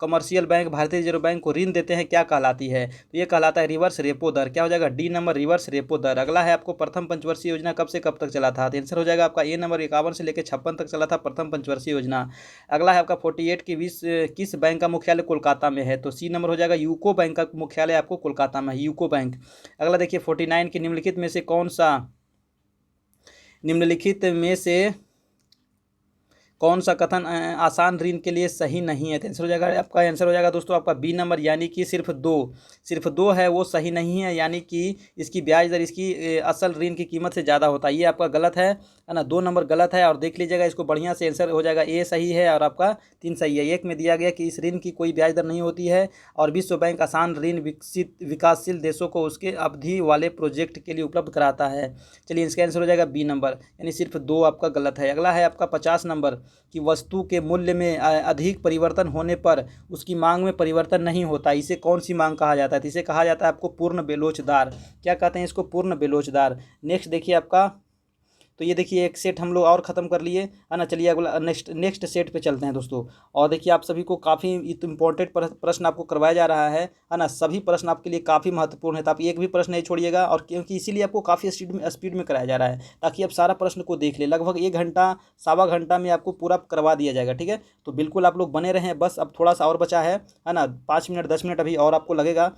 कमर्शियल बैंक भारतीय रिजर्व बैंक को ऋण देते हैं क्या कहलाती है? तो ये कहलाता है रिवर्स रेपो दर। क्या हो जाएगा? डी नंबर, रिवर्स रेपो दर। अगला है आपको प्रथम पंचवर्षीय योजना कब से कब तक चला था? तो आंसर हो जाएगा आपका ए नंबर, 51 से लेकर 56 तक चला था प्रथम पंचवर्षीय योजना। अगला है आपका 48 की किस बैंक का मुख्यालय कोलकाता में है? तो सी नंबर हो जाएगा, यूको बैंक का मुख्यालय आपको कोलकाता में है, यूको बैंक। अगला देखिए 49 की निम्नलिखित में से कौन सा कथन आसान ऋण के लिए सही नहीं है? तो आंसर हो जाएगा आपका, आंसर हो जाएगा दोस्तों आपका बी नंबर, यानी कि सिर्फ दो है वो सही नहीं है, यानी कि इसकी ब्याज दर इसकी असल ऋण की कीमत से ज़्यादा होता है। ये आपका गलत है ना, 2 नंबर गलत है। और देख लीजिएगा इसको बढ़िया से, आंसर हो जाएगा ए सही है और आपका 3 सही है। एक में दिया गया कि इस ऋण की कोई ब्याज दर नहीं होती है और विश्व बैंक आसान ऋण विकासशील देशों को उसके अवधि वाले प्रोजेक्ट के लिए उपलब्ध कराता है। चलिए इसका आंसर हो जाएगा बी नंबर, यानी सिर्फ 2 आपका गलत है। अगला है आपका 50 नंबर कि वस्तु के मूल्य में अधिक परिवर्तन होने पर उसकी मांग में परिवर्तन नहीं होता, इसे कौन सी मांग कहा जाता है? तो इसे कहा जाता है आपको पूर्ण बेलोचदार। क्या कहते हैं इसको? पूर्ण बेलोचदार। नेक्स्ट देखिए आपका, तो ये देखिए एक सेट हम लोग और ख़त्म कर लिए, है ना। चलिए अगला नेक्स्ट सेट पे चलते हैं दोस्तों। और देखिए आप सभी को काफ़ी इंपॉर्टेंट प्रश्न आपको करवाया जा रहा है ना। सभी प्रश्न आपके लिए काफ़ी महत्वपूर्ण है, तो आप एक भी प्रश्न नहीं छोड़िएगा। और क्योंकि इसीलिए आपको काफ़ी स्पीड में कराया जा रहा है ताकि आप सारा प्रश्न को देख लें। लगभग 1 घंटा, सवा घंटा में आपको पूरा करवा दिया जाएगा। ठीक है, तो बिल्कुल आप लोग बने रहें। बस अब थोड़ा सा और बचा है ना, 5 मिनट 10 मिनट अभी और आपको लगेगा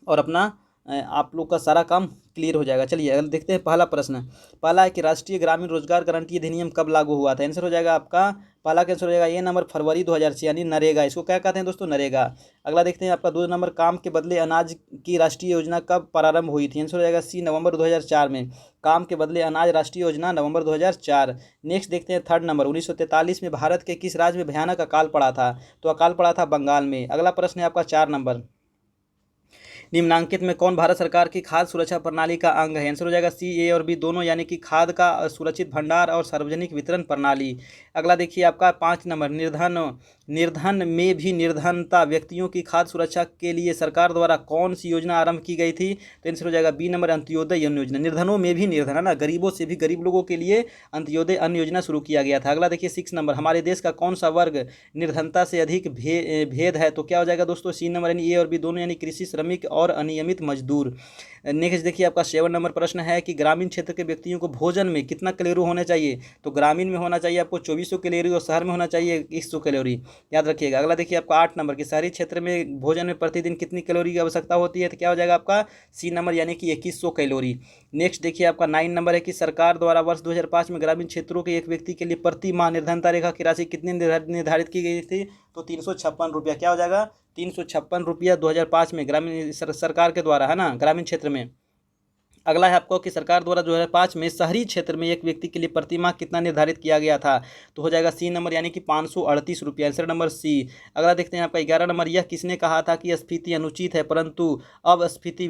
और अपना आप लोग का सारा काम क्लियर हो जाएगा। चलिए अगर देखते हैं पहला प्रश्न। पहला है कि राष्ट्रीय ग्रामीण रोजगार गारंटी अधिनियम कब लागू हुआ था? आंसर हो जाएगा आपका, पहला का आंसर हो जाएगा ए नंबर, फरवरी 2006, यानी नरेगा। इसको क्या कहते हैं दोस्तों? नरेगा। अगला देखते हैं आपका 2 नंबर, काम के बदले अनाज की राष्ट्रीय योजना कब प्रारंभ हुई थी? आंसर हो जाएगा सी, नवंबर 2004 में। काम के बदले अनाज राष्ट्रीय योजना, नवंबर 2004। नेक्स्ट देखते हैं 3rd नंबर, 1943 में भारत के किस राज्य में भयानक अकाल पड़ा था? तो अकाल पड़ा था बंगाल में। अगला प्रश्न है आपका 4 नंबर, निम्नांकित में कौन भारत सरकार की खाद्य सुरक्षा प्रणाली का अंग है? आंसर हो जाएगा सी, ए और बी दोनों, यानी कि खाद्य का सुरक्षित भंडार और सार्वजनिक वितरण प्रणाली। अगला देखिए आपका 5 नंबर, निर्धन में भी निर्धनता व्यक्तियों की खाद्य सुरक्षा के लिए सरकार द्वारा कौन सी योजना आरंभ की गई थी? तो आंसर हो जाएगा बी नंबर, अंत्योदय अन्न योजना। निर्धनों में भी निर्धन, है ना, गरीबों से भी गरीब लोगों के लिए अंत्योदय अन्न योजना शुरू किया गया था। अगला देखिए 6 नंबर, हमारे देश का कौन सा वर्ग निर्धनता से अधिक भेद है? तो क्या हो जाएगा दोस्तों? सी नंबर, यानी ए और बी दोनों, यानी कृषि श्रमिक और और अनियमित मजदूर। नेक्स्ट देखिए आपका 7 नंबर प्रश्न है कि ग्रामीण क्षेत्र के व्यक्तियों को भोजन में कितना कैलोरी होना चाहिए। तो ग्रामीण में होना चाहिए आपको 2400 कैलोरी और शहर में होना चाहिए 2100 कैलोरी, याद रखिएगा। अगला देखिए आपका 8 नंबर कि शहरी क्षेत्र में भोजन में प्रतिदिन कितनी कैलोरी की आवश्यकता होती है। तो क्या हो जाएगा आपका सी नंबर यानी कि 2100 कैलोरी। नेक्स्ट देखिए आपका 9 नंबर है कि सरकार द्वारा वर्ष 2005 में ग्रामीण क्षेत्रों के एक व्यक्ति के लिए प्रति माह निर्धनता रेखा की राशि कितनी निर्धारित की गई थी। तो 356 रुपया, क्या हो जाएगा 356 रुपया 2005 में ग्रामीण सरकार के द्वारा, है ना, ग्रामीण क्षेत्र में। अगला है आपको कि सरकार द्वारा 2005 में शहरी क्षेत्र में एक व्यक्ति के लिए प्रति माह कितना निर्धारित किया गया था। तो हो जाएगा सी नंबर यानी कि 538 रुपया, आंसर नंबर सी। अगला देखते हैं आपका 11 नंबर, यह किसने कहा था कि स्फीति अनुचित है परंतु अस्फीति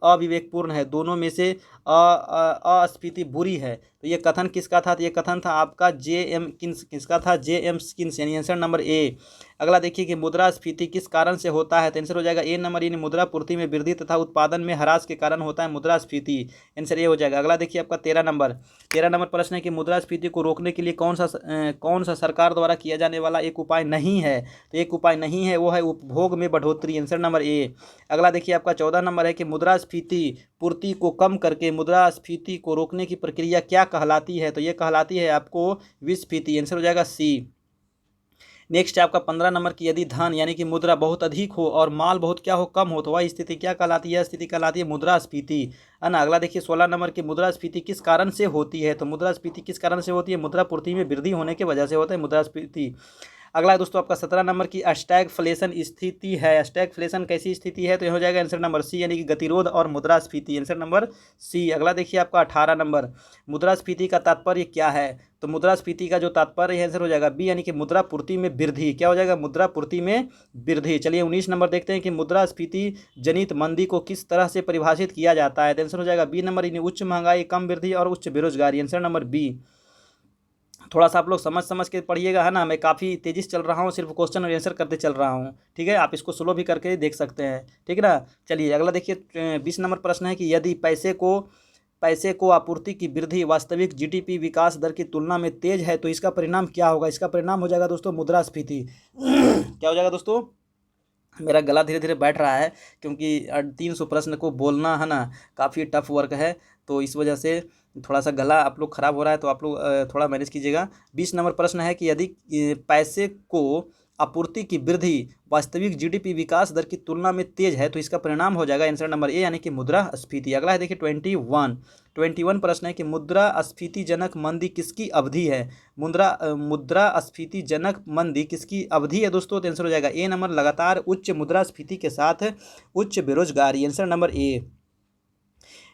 अविवेकपूर्ण है, दोनों में से अस्फीति बुरी है। तो ये कथन किसका था। तो ये कथन था आपका जे.एम. किसका था, जे.एम. किन्स, यानी आंसर नंबर ए। अगला देखिए कि मुद्रास्फीति किस कारण से होता है। तो आंसर हो जाएगा ए नंबर, यानी मुद्रा पूर्ति में वृद्धि तथा उत्पादन में ह्रास के कारण होता है मुद्रास्फीति, आंसर ए हो जाएगा। अगला देखिए आपका 13 नंबर प्रश्न है कि मुद्रास्फीति को रोकने के लिए कौन सा सरकार द्वारा किया जाने वाला एक उपाय नहीं है। तो एक उपाय नहीं है, वो है उपभोग में बढ़ोतरी, आंसर नंबर ए। अगला देखिए आपका 14 नंबर है कि मुद्रास्फीति पूर्ति को कम करके मुद्रास्फीति को रोकने की प्रक्रिया क्या कहलाती है। तो ये कहलाती है आपको विस्फीति, आंसर हो जाएगा सी। नेक्स्ट है आपका 15 नंबर की यदि धन यानी कि मुद्रा बहुत अधिक हो और माल बहुत क्या हो, कम हो, तो वह स्थिति क्या कहलाती है। स्थिति कहलाती है मुद्रास्फीति, है ना। अगला देखिए 16 नंबर की मुद्रास्फीति किस कारण से होती है। तो मुद्रास्फीति किस कारण से होती है, मुद्रा पूर्ति में वृद्धि होने की वजह से होता है मुद्रास्फीति। अगला है दोस्तों आपका 17 नंबर की स्टैगफ्लेशन स्थिति है। स्टैगफ्लेशन कैसी स्थिति है। तो यह हो जाएगा आंसर नंबर सी, यानी कि गतिरोध और मुद्रास्फीति, आंसर नंबर सी। अगला देखिए आपका 18 नंबर, मुद्रास्फीति का तात्पर्य क्या है। तो मुद्रास्फीति का जो तात्पर्य है आंसर हो जाएगा बी, यानी कि मुद्रा पूर्ति में वृद्धि, क्या हो जाएगा मुद्रा पूर्ति में वृद्धि। चलिए 19 नंबर देखते हैं कि मुद्रास्फीति जनित मंदी को किस तरह से परिभाषित किया जाता है। तो आंसर हो जाएगा बी नंबर, यानी उच्च महंगाई, कम वृद्धि और उच्च बेरोजगारी, आंसर नंबर बी। थोड़ा सा आप लोग समझ के पढ़िएगा, है ना। मैं काफ़ी तेज़ी से चल रहा हूँ, सिर्फ क्वेश्चन और आंसर करते चल रहा हूँ, ठीक है। आप इसको स्लो भी करके देख सकते हैं, ठीक है ना। चलिए अगला देखिए 20 नंबर प्रश्न है कि यदि पैसे को आपूर्ति की वृद्धि वास्तविक जीडीपी विकास दर की तुलना में तेज है तो इसका परिणाम क्या होगा। इसका परिणाम हो जाएगा दोस्तों मुद्रास्फीति। क्या हो जाएगा दोस्तों, मेरा गला धीरे धीरे बैठ रहा है क्योंकि 300 प्रश्न को बोलना, है ना, काफ़ी टफ वर्क है, तो इस वजह से थोड़ा सा गला आप लोग ख़राब हो रहा है, तो आप लोग थोड़ा मैनेज कीजिएगा। 20 नंबर प्रश्न है कि यदि पैसे को आपूर्ति की वृद्धि वास्तविक जीडीपी विकास दर की तुलना में तेज है तो इसका परिणाम हो जाएगा आंसर नंबर ए, यानी कि मुद्रास्फीति। अगला है देखिए 21 प्रश्न है कि मुद्रास्फीतिजनक मंदी किसकी अवधि है। मुद्रास्फीतिजनक मंदी किसकी अवधि है दोस्तों। तो आंसर हो जाएगा ए नंबर, लगातार उच्च मुद्रास्फीति के साथ उच्च बेरोजगारी, आंसर नंबर ए।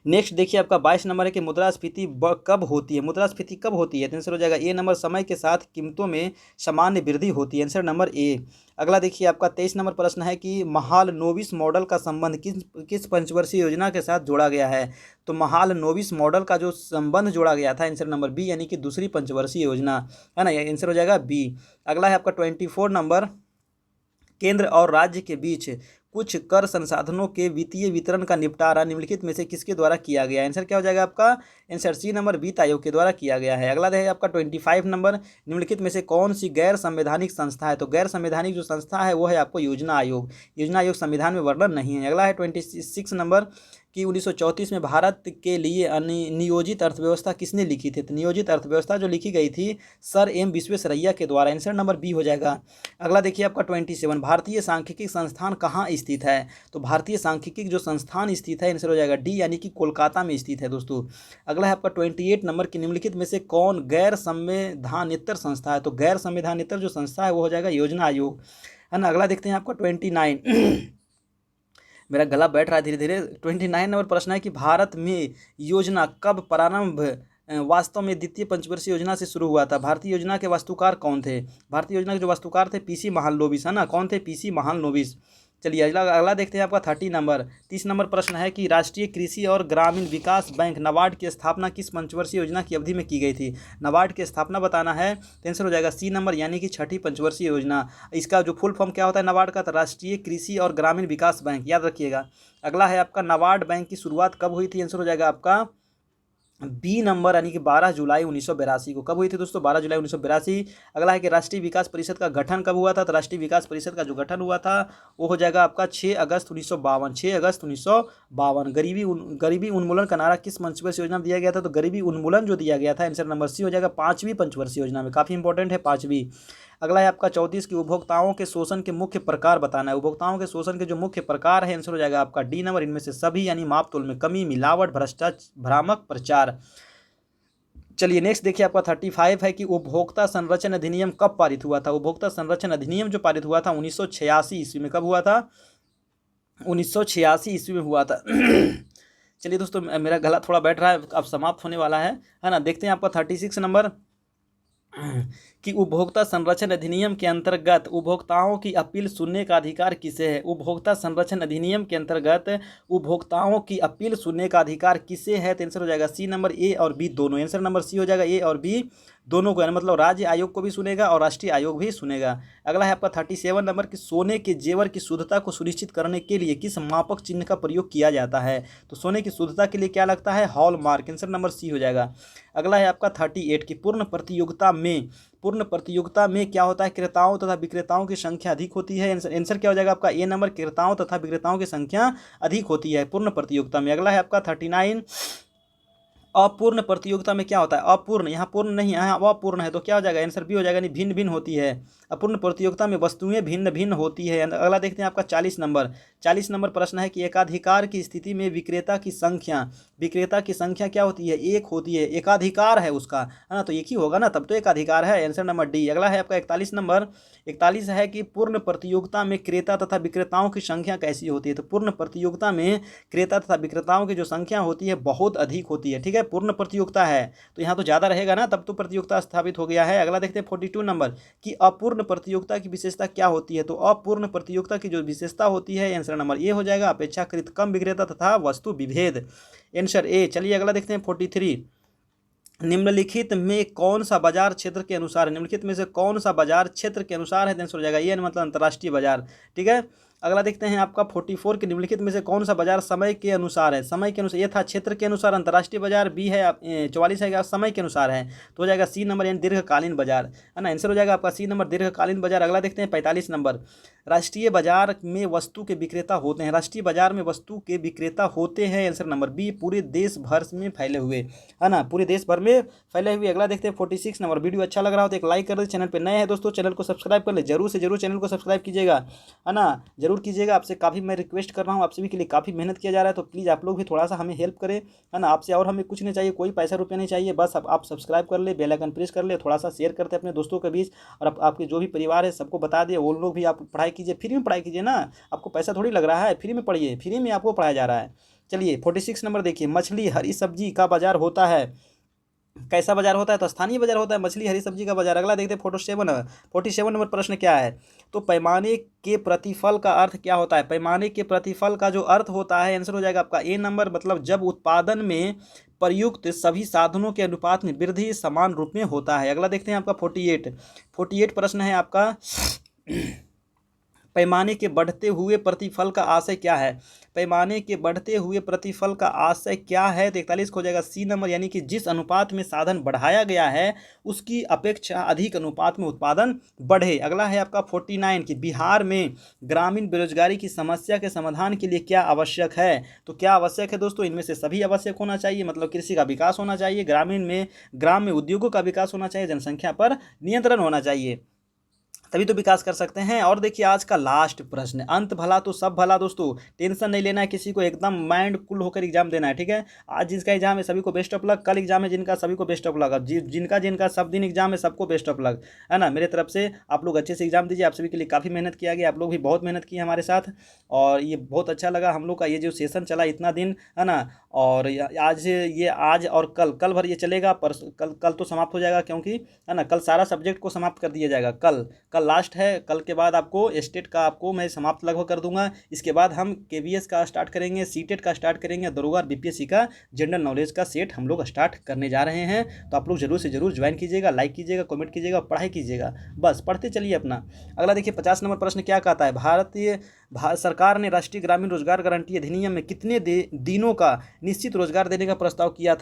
नेक्स्ट देखिए आपका 22 नंबर है कि मुद्रास्फीति कब होती है। मुद्रास्फीति कब होती है। तो आंसर हो जाएगा ए नंबर, समय के साथ कीमतों में सामान्य वृद्धि होती है, आंसर नंबर ए। अगला देखिए आपका 23 नंबर प्रश्न है कि महालनोबिस मॉडल का संबंध किस पंचवर्षीय योजना के साथ जोड़ा गया है। तो महालनोबिस मॉडल का जो संबंध जोड़ा गया था आंसर नंबर बी, यानी कि दूसरी पंचवर्षीय योजना, है ना, आंसर हो जाएगा बी। अगला है आपका 24 नंबर, केंद्र और राज्य के बीच कुछ कर संसाधनों के वित्तीय वितरण का निपटारा निम्नलिखित में से किसके द्वारा किया गया। आंसर क्या हो जाएगा आपका, आंसर सी नंबर, वित्त आयोग के द्वारा किया गया है। अगला है आपका 25 नंबर, निम्नलिखित में से कौन सी गैर संवैधानिक संस्था है। तो गैर संवैधानिक जो संस्था है वो है आपको योजना आयोग। योजना आयोग संविधान में वर्णन नहीं है। अगला है 26 नंबर कि 1934 में भारत के लिए नियोजित अर्थव्यवस्था किसने लिखी थी। तो नियोजित अर्थव्यवस्था जो लिखी गई थी सर एम विश्वेश्वरैया के द्वारा, आंसर नंबर बी हो जाएगा। अगला देखिए आपका 27, भारतीय सांख्यिकी संस्थान कहाँ स्थित है। तो भारतीय सांख्यिकी जो संस्थान स्थित है आंसर हो जाएगा डी, यानी कि कोलकाता में स्थित है दोस्तों। अगला है आपका 28 नंबर की निम्नलिखित में से कौन गैर संवैधानिक संस्था है। तो गैर संवैधानिक जो संस्था है वो हो जाएगा योजना आयोग, है ना। अगला देखते हैं आपका 29 मेरा गला बैठ रहा है धीरे धीरे। 29 नंबर प्रश्न है कि भारत में योजना कब प्रारंभ वास्तव में द्वितीय पंचवर्षीय योजना से शुरू हुआ था। भारतीय योजना के वास्तुकार कौन थे। भारतीय योजना के जो वास्तुकार थे पीसी महालनोबिस, है ना। कौन थे, पीसी महालनोबिस। चलिए अगला देखते हैं आपका 30 नंबर प्रश्न है कि राष्ट्रीय कृषि और ग्रामीण विकास बैंक नाबार्ड की स्थापना किस पंचवर्षीय योजना की अवधि में की गई थी। नाबार्ड की स्थापना बताना है, तो आंसर हो जाएगा सी नंबर, यानी कि छठी पंचवर्षीय योजना। इसका जो फुल फॉर्म क्या होता है नाबार्ड का, तो राष्ट्रीय कृषि और ग्रामीण विकास बैंक, याद रखिएगा। अगला है आपका नाबार्ड बैंक की शुरुआत कब हुई थी। आंसर हो जाएगा आपका बी नंबर यानी कि 12 जुलाई 1982 को। कब हुई थी दोस्तों? 12 जुलाई 1982। अगला है कि राष्ट्रीय विकास परिषद का गठन कब हुआ था? तो राष्ट्रीय विकास परिषद का जो गठन हुआ था वो हो जाएगा आपका 6 अगस्त 1952। 6 अगस्त 1952। गरीबी उन्मूलन का नारा किस पंचवर्षीय योजना में दिया गया था? तो गरीबी उन्मूलन जो दिया गया था, आंसर नंबर सी हो जाएगा, 5वीं पंचवर्षीय योजना में। काफ़ी इंपॉर्टेंट है 5वीं। अगला है आपका 34 की उपभोक्ताओं के शोषण के मुख्य प्रकार बताना है। उपभोक्ताओं के शोषण के जो मुख्य प्रकार है, आंसर हो जाएगा आपका डी नंबर, इनमें से सभी, यानी माप तोल में कमी, मिलावट, भ्रष्टाचार, भ्रामक प्रचार। चलिए नेक्स्ट देखिए आपका 35 है कि उपभोक्ता संरक्षण अधिनियम कब पारित हुआ था? उपभोक्ता संरक्षण अधिनियम जो पारित हुआ था 1986 ईस्वी में। कब हुआ था? 1986 ईस्वी में हुआ था। चलिए दोस्तों, मेरा गला थोड़ा बैठ रहा है, अब समाप्त होने वाला है ना। देखते हैं आपका 36 नंबर कि उपभोक्ता संरक्षण अधिनियम के अंतर्गत उपभोक्ताओं की अपील सुनने का अधिकार किसे है? उपभोक्ता संरक्षण अधिनियम के अंतर्गत उपभोक्ताओं की अपील सुनने का अधिकार किसे है? तो आंसर हो जाएगा सी नंबर, ए और बी दोनों। आंसर नंबर सी हो जाएगा, ए और बी दोनों को, मतलब राज्य आयोग को भी सुनेगा और राष्ट्रीय आयोग भी सुनेगा। अगला है आपका 37 नंबर कि सोने के जेवर की शुद्धता को सुनिश्चित करने के लिए किस मापक चिन्ह का प्रयोग किया जाता है? तो सोने की शुद्धता के लिए क्या लगता है? हॉलमार्क। आंसर नंबर सी हो जाएगा। अगला है आपका 38 की पूर्ण प्रतियोगिता में क्या होता है? क्रेताओं तथा विक्रेताओं की संख्या अधिक होती है। आंसर क्या हो जाएगा आपका? ए नंबर, क्रेताओं तथा विक्रेताओं की संख्या अधिक होती है पूर्ण प्रतियोगिता में। अगला है आपका 39 अपूर्ण प्रतियोगिता में क्या होता है? अपूर्ण, यहाँ पूर्ण नहीं, यहाँ अपूर्ण है, तो क्या हो जाएगा? आंसर बी हो जाएगा, यानी भिन्न भिन्न होती है। अपूर्ण प्रतियोगिता में वस्तुएं भिन्न भिन्न होती है। अगला देखते हैं आपका 40 नंबर प्रश्न है कि एकाधिकार की स्थिति में विक्रेता की संख्या क्या होती है? एक होती है। एकाधिकार है उसका, है ना, तो एक ही होगा ना, तब तो एकाधिकार है। Answer number D. अगला है आपका 41 नंबर। 41 है कि पूर्ण प्रतियोगिता में क्रेता तथा विक्रेताओं की संख्या कैसी होती है? तो पूर्ण प्रतियोगिता में क्रेता तथा विक्रेताओं की जो संख्या होती है बहुत अधिक होती है। ठीक है, पूर्ण प्रतियोगिता है तो यहाँ तो ज़्यादा रहेगा ना, तब तो प्रतियोगिता स्थापित हो गया है। अगला देखते हैं 42 नंबर कि अपूर्ण प्रतियोगिता की विशेषता क्या होती है? तो अपूर्ण प्रतियोगिता की जो विशेषता होती है, आंसर नंबर ए हो जाएगा, अपेक्षाकृत कम विक्रेता तथा वस्तु विभेद। Answer A. चलिए अगला देखते हैं 43। निम्नलिखित में कौन सा बाजार क्षेत्र के अनुसार है? निम्नलिखित में से कौन सा बाजार क्षेत्र के अनुसार है? आंसर हो जाएगा ये, मतलब अंतर्राष्ट्रीय बाजार। ठीक है। अगला देखते हैं आपका 44 के निम्नलिखित में से कौन सा बाजार समय के अनुसार है? समय के अनुसार, ये था क्षेत्र के अनुसार अंतर्राष्ट्रीय बाजार, बी है 44 है समय के अनुसार है, तो हो जाएगा सी नंबर, यानी दीर्घकालीन बाजार, है ना। आंसर हो जाएगा आपका सी नंबर, दीर्घकालीन बाजार। अगला देखते हैं 45 नंबर। राष्ट्रीय बाजार में वस्तु के विक्रेता होते हैं। राष्ट्रीय बाजार में वस्तु के विक्रेता होते हैं, आंसर नंबर बी, पूरे देश भर में फैले हुए, है ना, पूरे देश भर में फैले हुए। अगला देखते हैं 46 नंबर। वीडियो अच्छा लग रहा हो तो एक लाइक कर दे। चैनल पे नए हैं दोस्तों, चैनल को सब्सक्राइब कर ले, जरूर से जरूर चैनल को सब्सक्राइब कीजिएगा, है ना, जरूर कीजिएगा। आपसे काफ़ी मैं रिक्वेस्ट कर रहा हूँ, आप सभी के लिए काफ़ी मेहनत किया जा रहा है, तो प्लीज़ आप लोग भी थोड़ा सा हमें हेल्प करें, है ना। आपसे और हमें कुछ नहीं चाहिए, कोई पैसा रुपया नहीं चाहिए, बस आप सब्सक्राइब कर ले, बेल आइकन प्रेस कर ले, थोड़ा सा शेयर करते अपने दोस्तों के बीच, और आपके जो भी परिवार है सबको बता दिए, वो लोग भी आप पढ़ाई कीजिए, फ्री में पढ़ाई कीजिए ना, आपको पैसा थोड़ी लग रहा है, फ्री में पढ़िए, फ्री में आपको पढ़ाया जा रहा है। चलिए 46 नंबर देखिए, मछली हरी सब्जी का बाजार होता है, कैसा बाजार होता है? तो स्थानीय बाजार होता है, मछली हरी सब्जी का बाजार। अगला देखते हैं 47 नंबर प्रश्न क्या है? तो पैमाने के प्रतिफल का अर्थ क्या होता है? पैमाने के प्रतिफल का जो अर्थ होता है, आंसर हो जाएगा आपका ए नंबर, मतलब जब उत्पादन में प्रयुक्त सभी साधनों के अनुपात में वृद्धि समान रूप में होता है। अगला देखते हैं आपका 48 प्रश्न है आपका, पैमाने के बढ़ते हुए प्रतिफल का आशय क्या है? पैमाने के बढ़ते हुए प्रतिफल का आशय क्या है? तो 41 हो जाएगा सी नंबर, यानी कि जिस अनुपात में साधन बढ़ाया गया है उसकी अपेक्षा अधिक अनुपात में उत्पादन बढ़े। अगला है आपका 49 कि बिहार में ग्रामीण बेरोजगारी की समस्या के समाधान के लिए क्या आवश्यक है? तो क्या आवश्यक है दोस्तों? इनमें से सभी आवश्यक होना चाहिए, मतलब कृषि का विकास होना चाहिए, ग्राम में उद्योगों का विकास होना चाहिए, जनसंख्या पर नियंत्रण होना चाहिए, तभी तो विकास कर सकते हैं। और देखिए आज का लास्ट प्रश्न, अंत भला तो सब भला दोस्तों, टेंशन नहीं लेना है किसी को, एकदम माइंड कूल होकर एग्जाम देना है। ठीक है, आज जिसका एग्जाम है सभी को बेस्ट ऑफ लक, कल एग्जाम है जिनका सभी को बेस्ट ऑफ लक, अब जिनका सब दिन एग्जाम है सबको बेस्ट ऑफ लक, है ना। मेरे तरफ से आप लोग अच्छे से एग्जाम दीजिए, आप सभी के लिए काफ़ी मेहनत किया गया, आप लोग भी बहुत मेहनत की हमारे साथ, और ये बहुत अच्छा लगा हम लोग का ये जो सेशन चला इतना दिन, है ना। और आज और कल भर ये चलेगा, पर कल तो समाप्त हो जाएगा, क्योंकि है ना कल सारा सब्जेक्ट को समाप्त कर दिया जाएगा। कल लास्ट है, कल के बाद आपको स्टेट का आपको मैं समाप्त लगभग कर दूंगा। इसके बाद हम केवीएस का स्टार्ट करेंगे, सीटेट का स्टार्ट करेंगे, दरोगा और बीपीएससी का जनरल नॉलेज का सेट हम लोग स्टार्ट करने जा रहे हैं। तो आप लोग जरूर से जरूर ज्वाइन कीजिएगा, लाइक कीजिएगा, कमेंट कीजिएगा, पढ़ाई कीजिएगा, बस पढ़ते चलिए अपना। अगला देखिए 50 नंबर प्रश्न क्या कहता है? भारत सरकार ने राष्ट्रीय ग्रामीण रोजगार गारंटी अधिनियम में कितने दिनों का निश्चित रोजगार देने का प्रस्ताव किया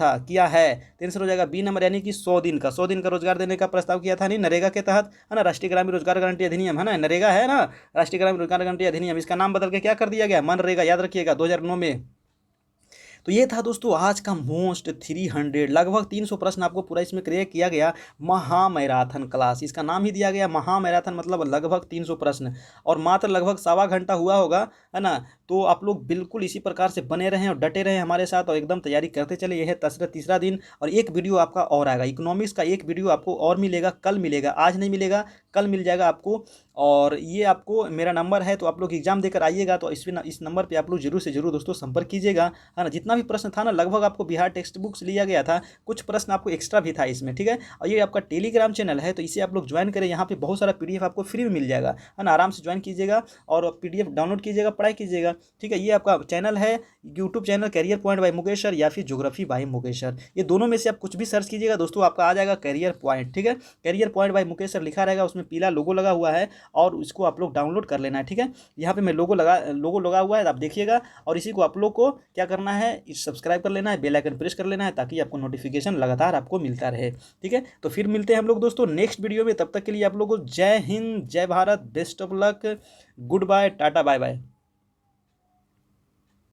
है। तो आंसर हो जाएगा बी नंबर, यानी कि 100 दिन का रोजगार देने का प्रस्ताव किया था नहीं नरेगा के तहत, है ना। राष्ट्रीय ग्रामीण रोजगार गारंटी अधिनियम है ना, नरेगा है ना, राष्ट्रीय ग्रामीण रोजगार गारंटी अधिनियम, इसका नाम बदल के क्या कर दिया गया, मनरेगा, याद रखिएगा 2009 में। तो ये था दोस्तों आज का मोस्ट 300 लगभग 300 प्रश्न आपको पूरा इसमें क्लियर किया गया। महामैराथन क्लास, इसका नाम ही दिया गया महामैराथन, मतलब लगभग 300 प्रश्न, और मात्र लगभग सवा घंटा हुआ होगा, है ना। तो आप लोग बिल्कुल इसी प्रकार से बने रहें और डटे रहें हमारे साथ, और एकदम तैयारी करते चले। यह है तीसरा दिन, और एक वीडियो आपका और आएगा, इकोनॉमिक्स का एक वीडियो आपको और मिलेगा, कल मिलेगा, आज नहीं मिलेगा, कल मिल जाएगा आपको। और ये आपको मेरा नंबर है, तो आप लोग एग्जाम देकर आइएगा, तो इस नंबर पे आप लोग जरूर से जरूर दोस्तों संपर्क कीजिएगा, है ना। जितना भी प्रश्न था ना, लगभग आपको बिहार टेक्स्ट बुक से लिया गया था, कुछ प्रश्न आपको एक्स्ट्रा भी था इसमें, ठीक है। और ये आपका टेलीग्राम चैनल है, तो इसे आप लोग ज्वाइन करें, यहाँ पे बहुत सारा PDF आपको फ्री में मिल जाएगा, है ना। आराम से ज्वाइन कीजिएगा और PDF डाउनलोड कीजिएगा, पढ़ाई कीजिएगा, ठीक है। ये आपका चैनल है, YouTube channel career point by Mukesh sir या फिर ज्योग्राफी बाय मुकेश सर, ये दोनों में से आप कुछ भी सर्च कीजिएगा दोस्तों, आपका आ जाएगा करियर पॉइंट, ठीक है। Career point by Mukesh sir लिखा रहेगा, उसमें पीला लोगो लगा हुआ है, और उसको आप लोग डाउनलोड कर लेना है, ठीक है। यहाँ पे मैं लोगो लगा हुआ है, आप देखिएगा, और इसी को आप लोग को क्या करना है, सब्सक्राइब कर लेना है, बेल आइकन प्रेस कर लेना है, ताकि आपको नोटिफिकेशन लगातार आपको मिलता रहे, ठीक है। तो फिर मिलते हैं हम लोग दोस्तों नेक्स्ट वीडियो में, तब तक के लिए आप लोगों को जय हिंद, जय Bharat, best of luck, good bye, ta-ta, bye bye.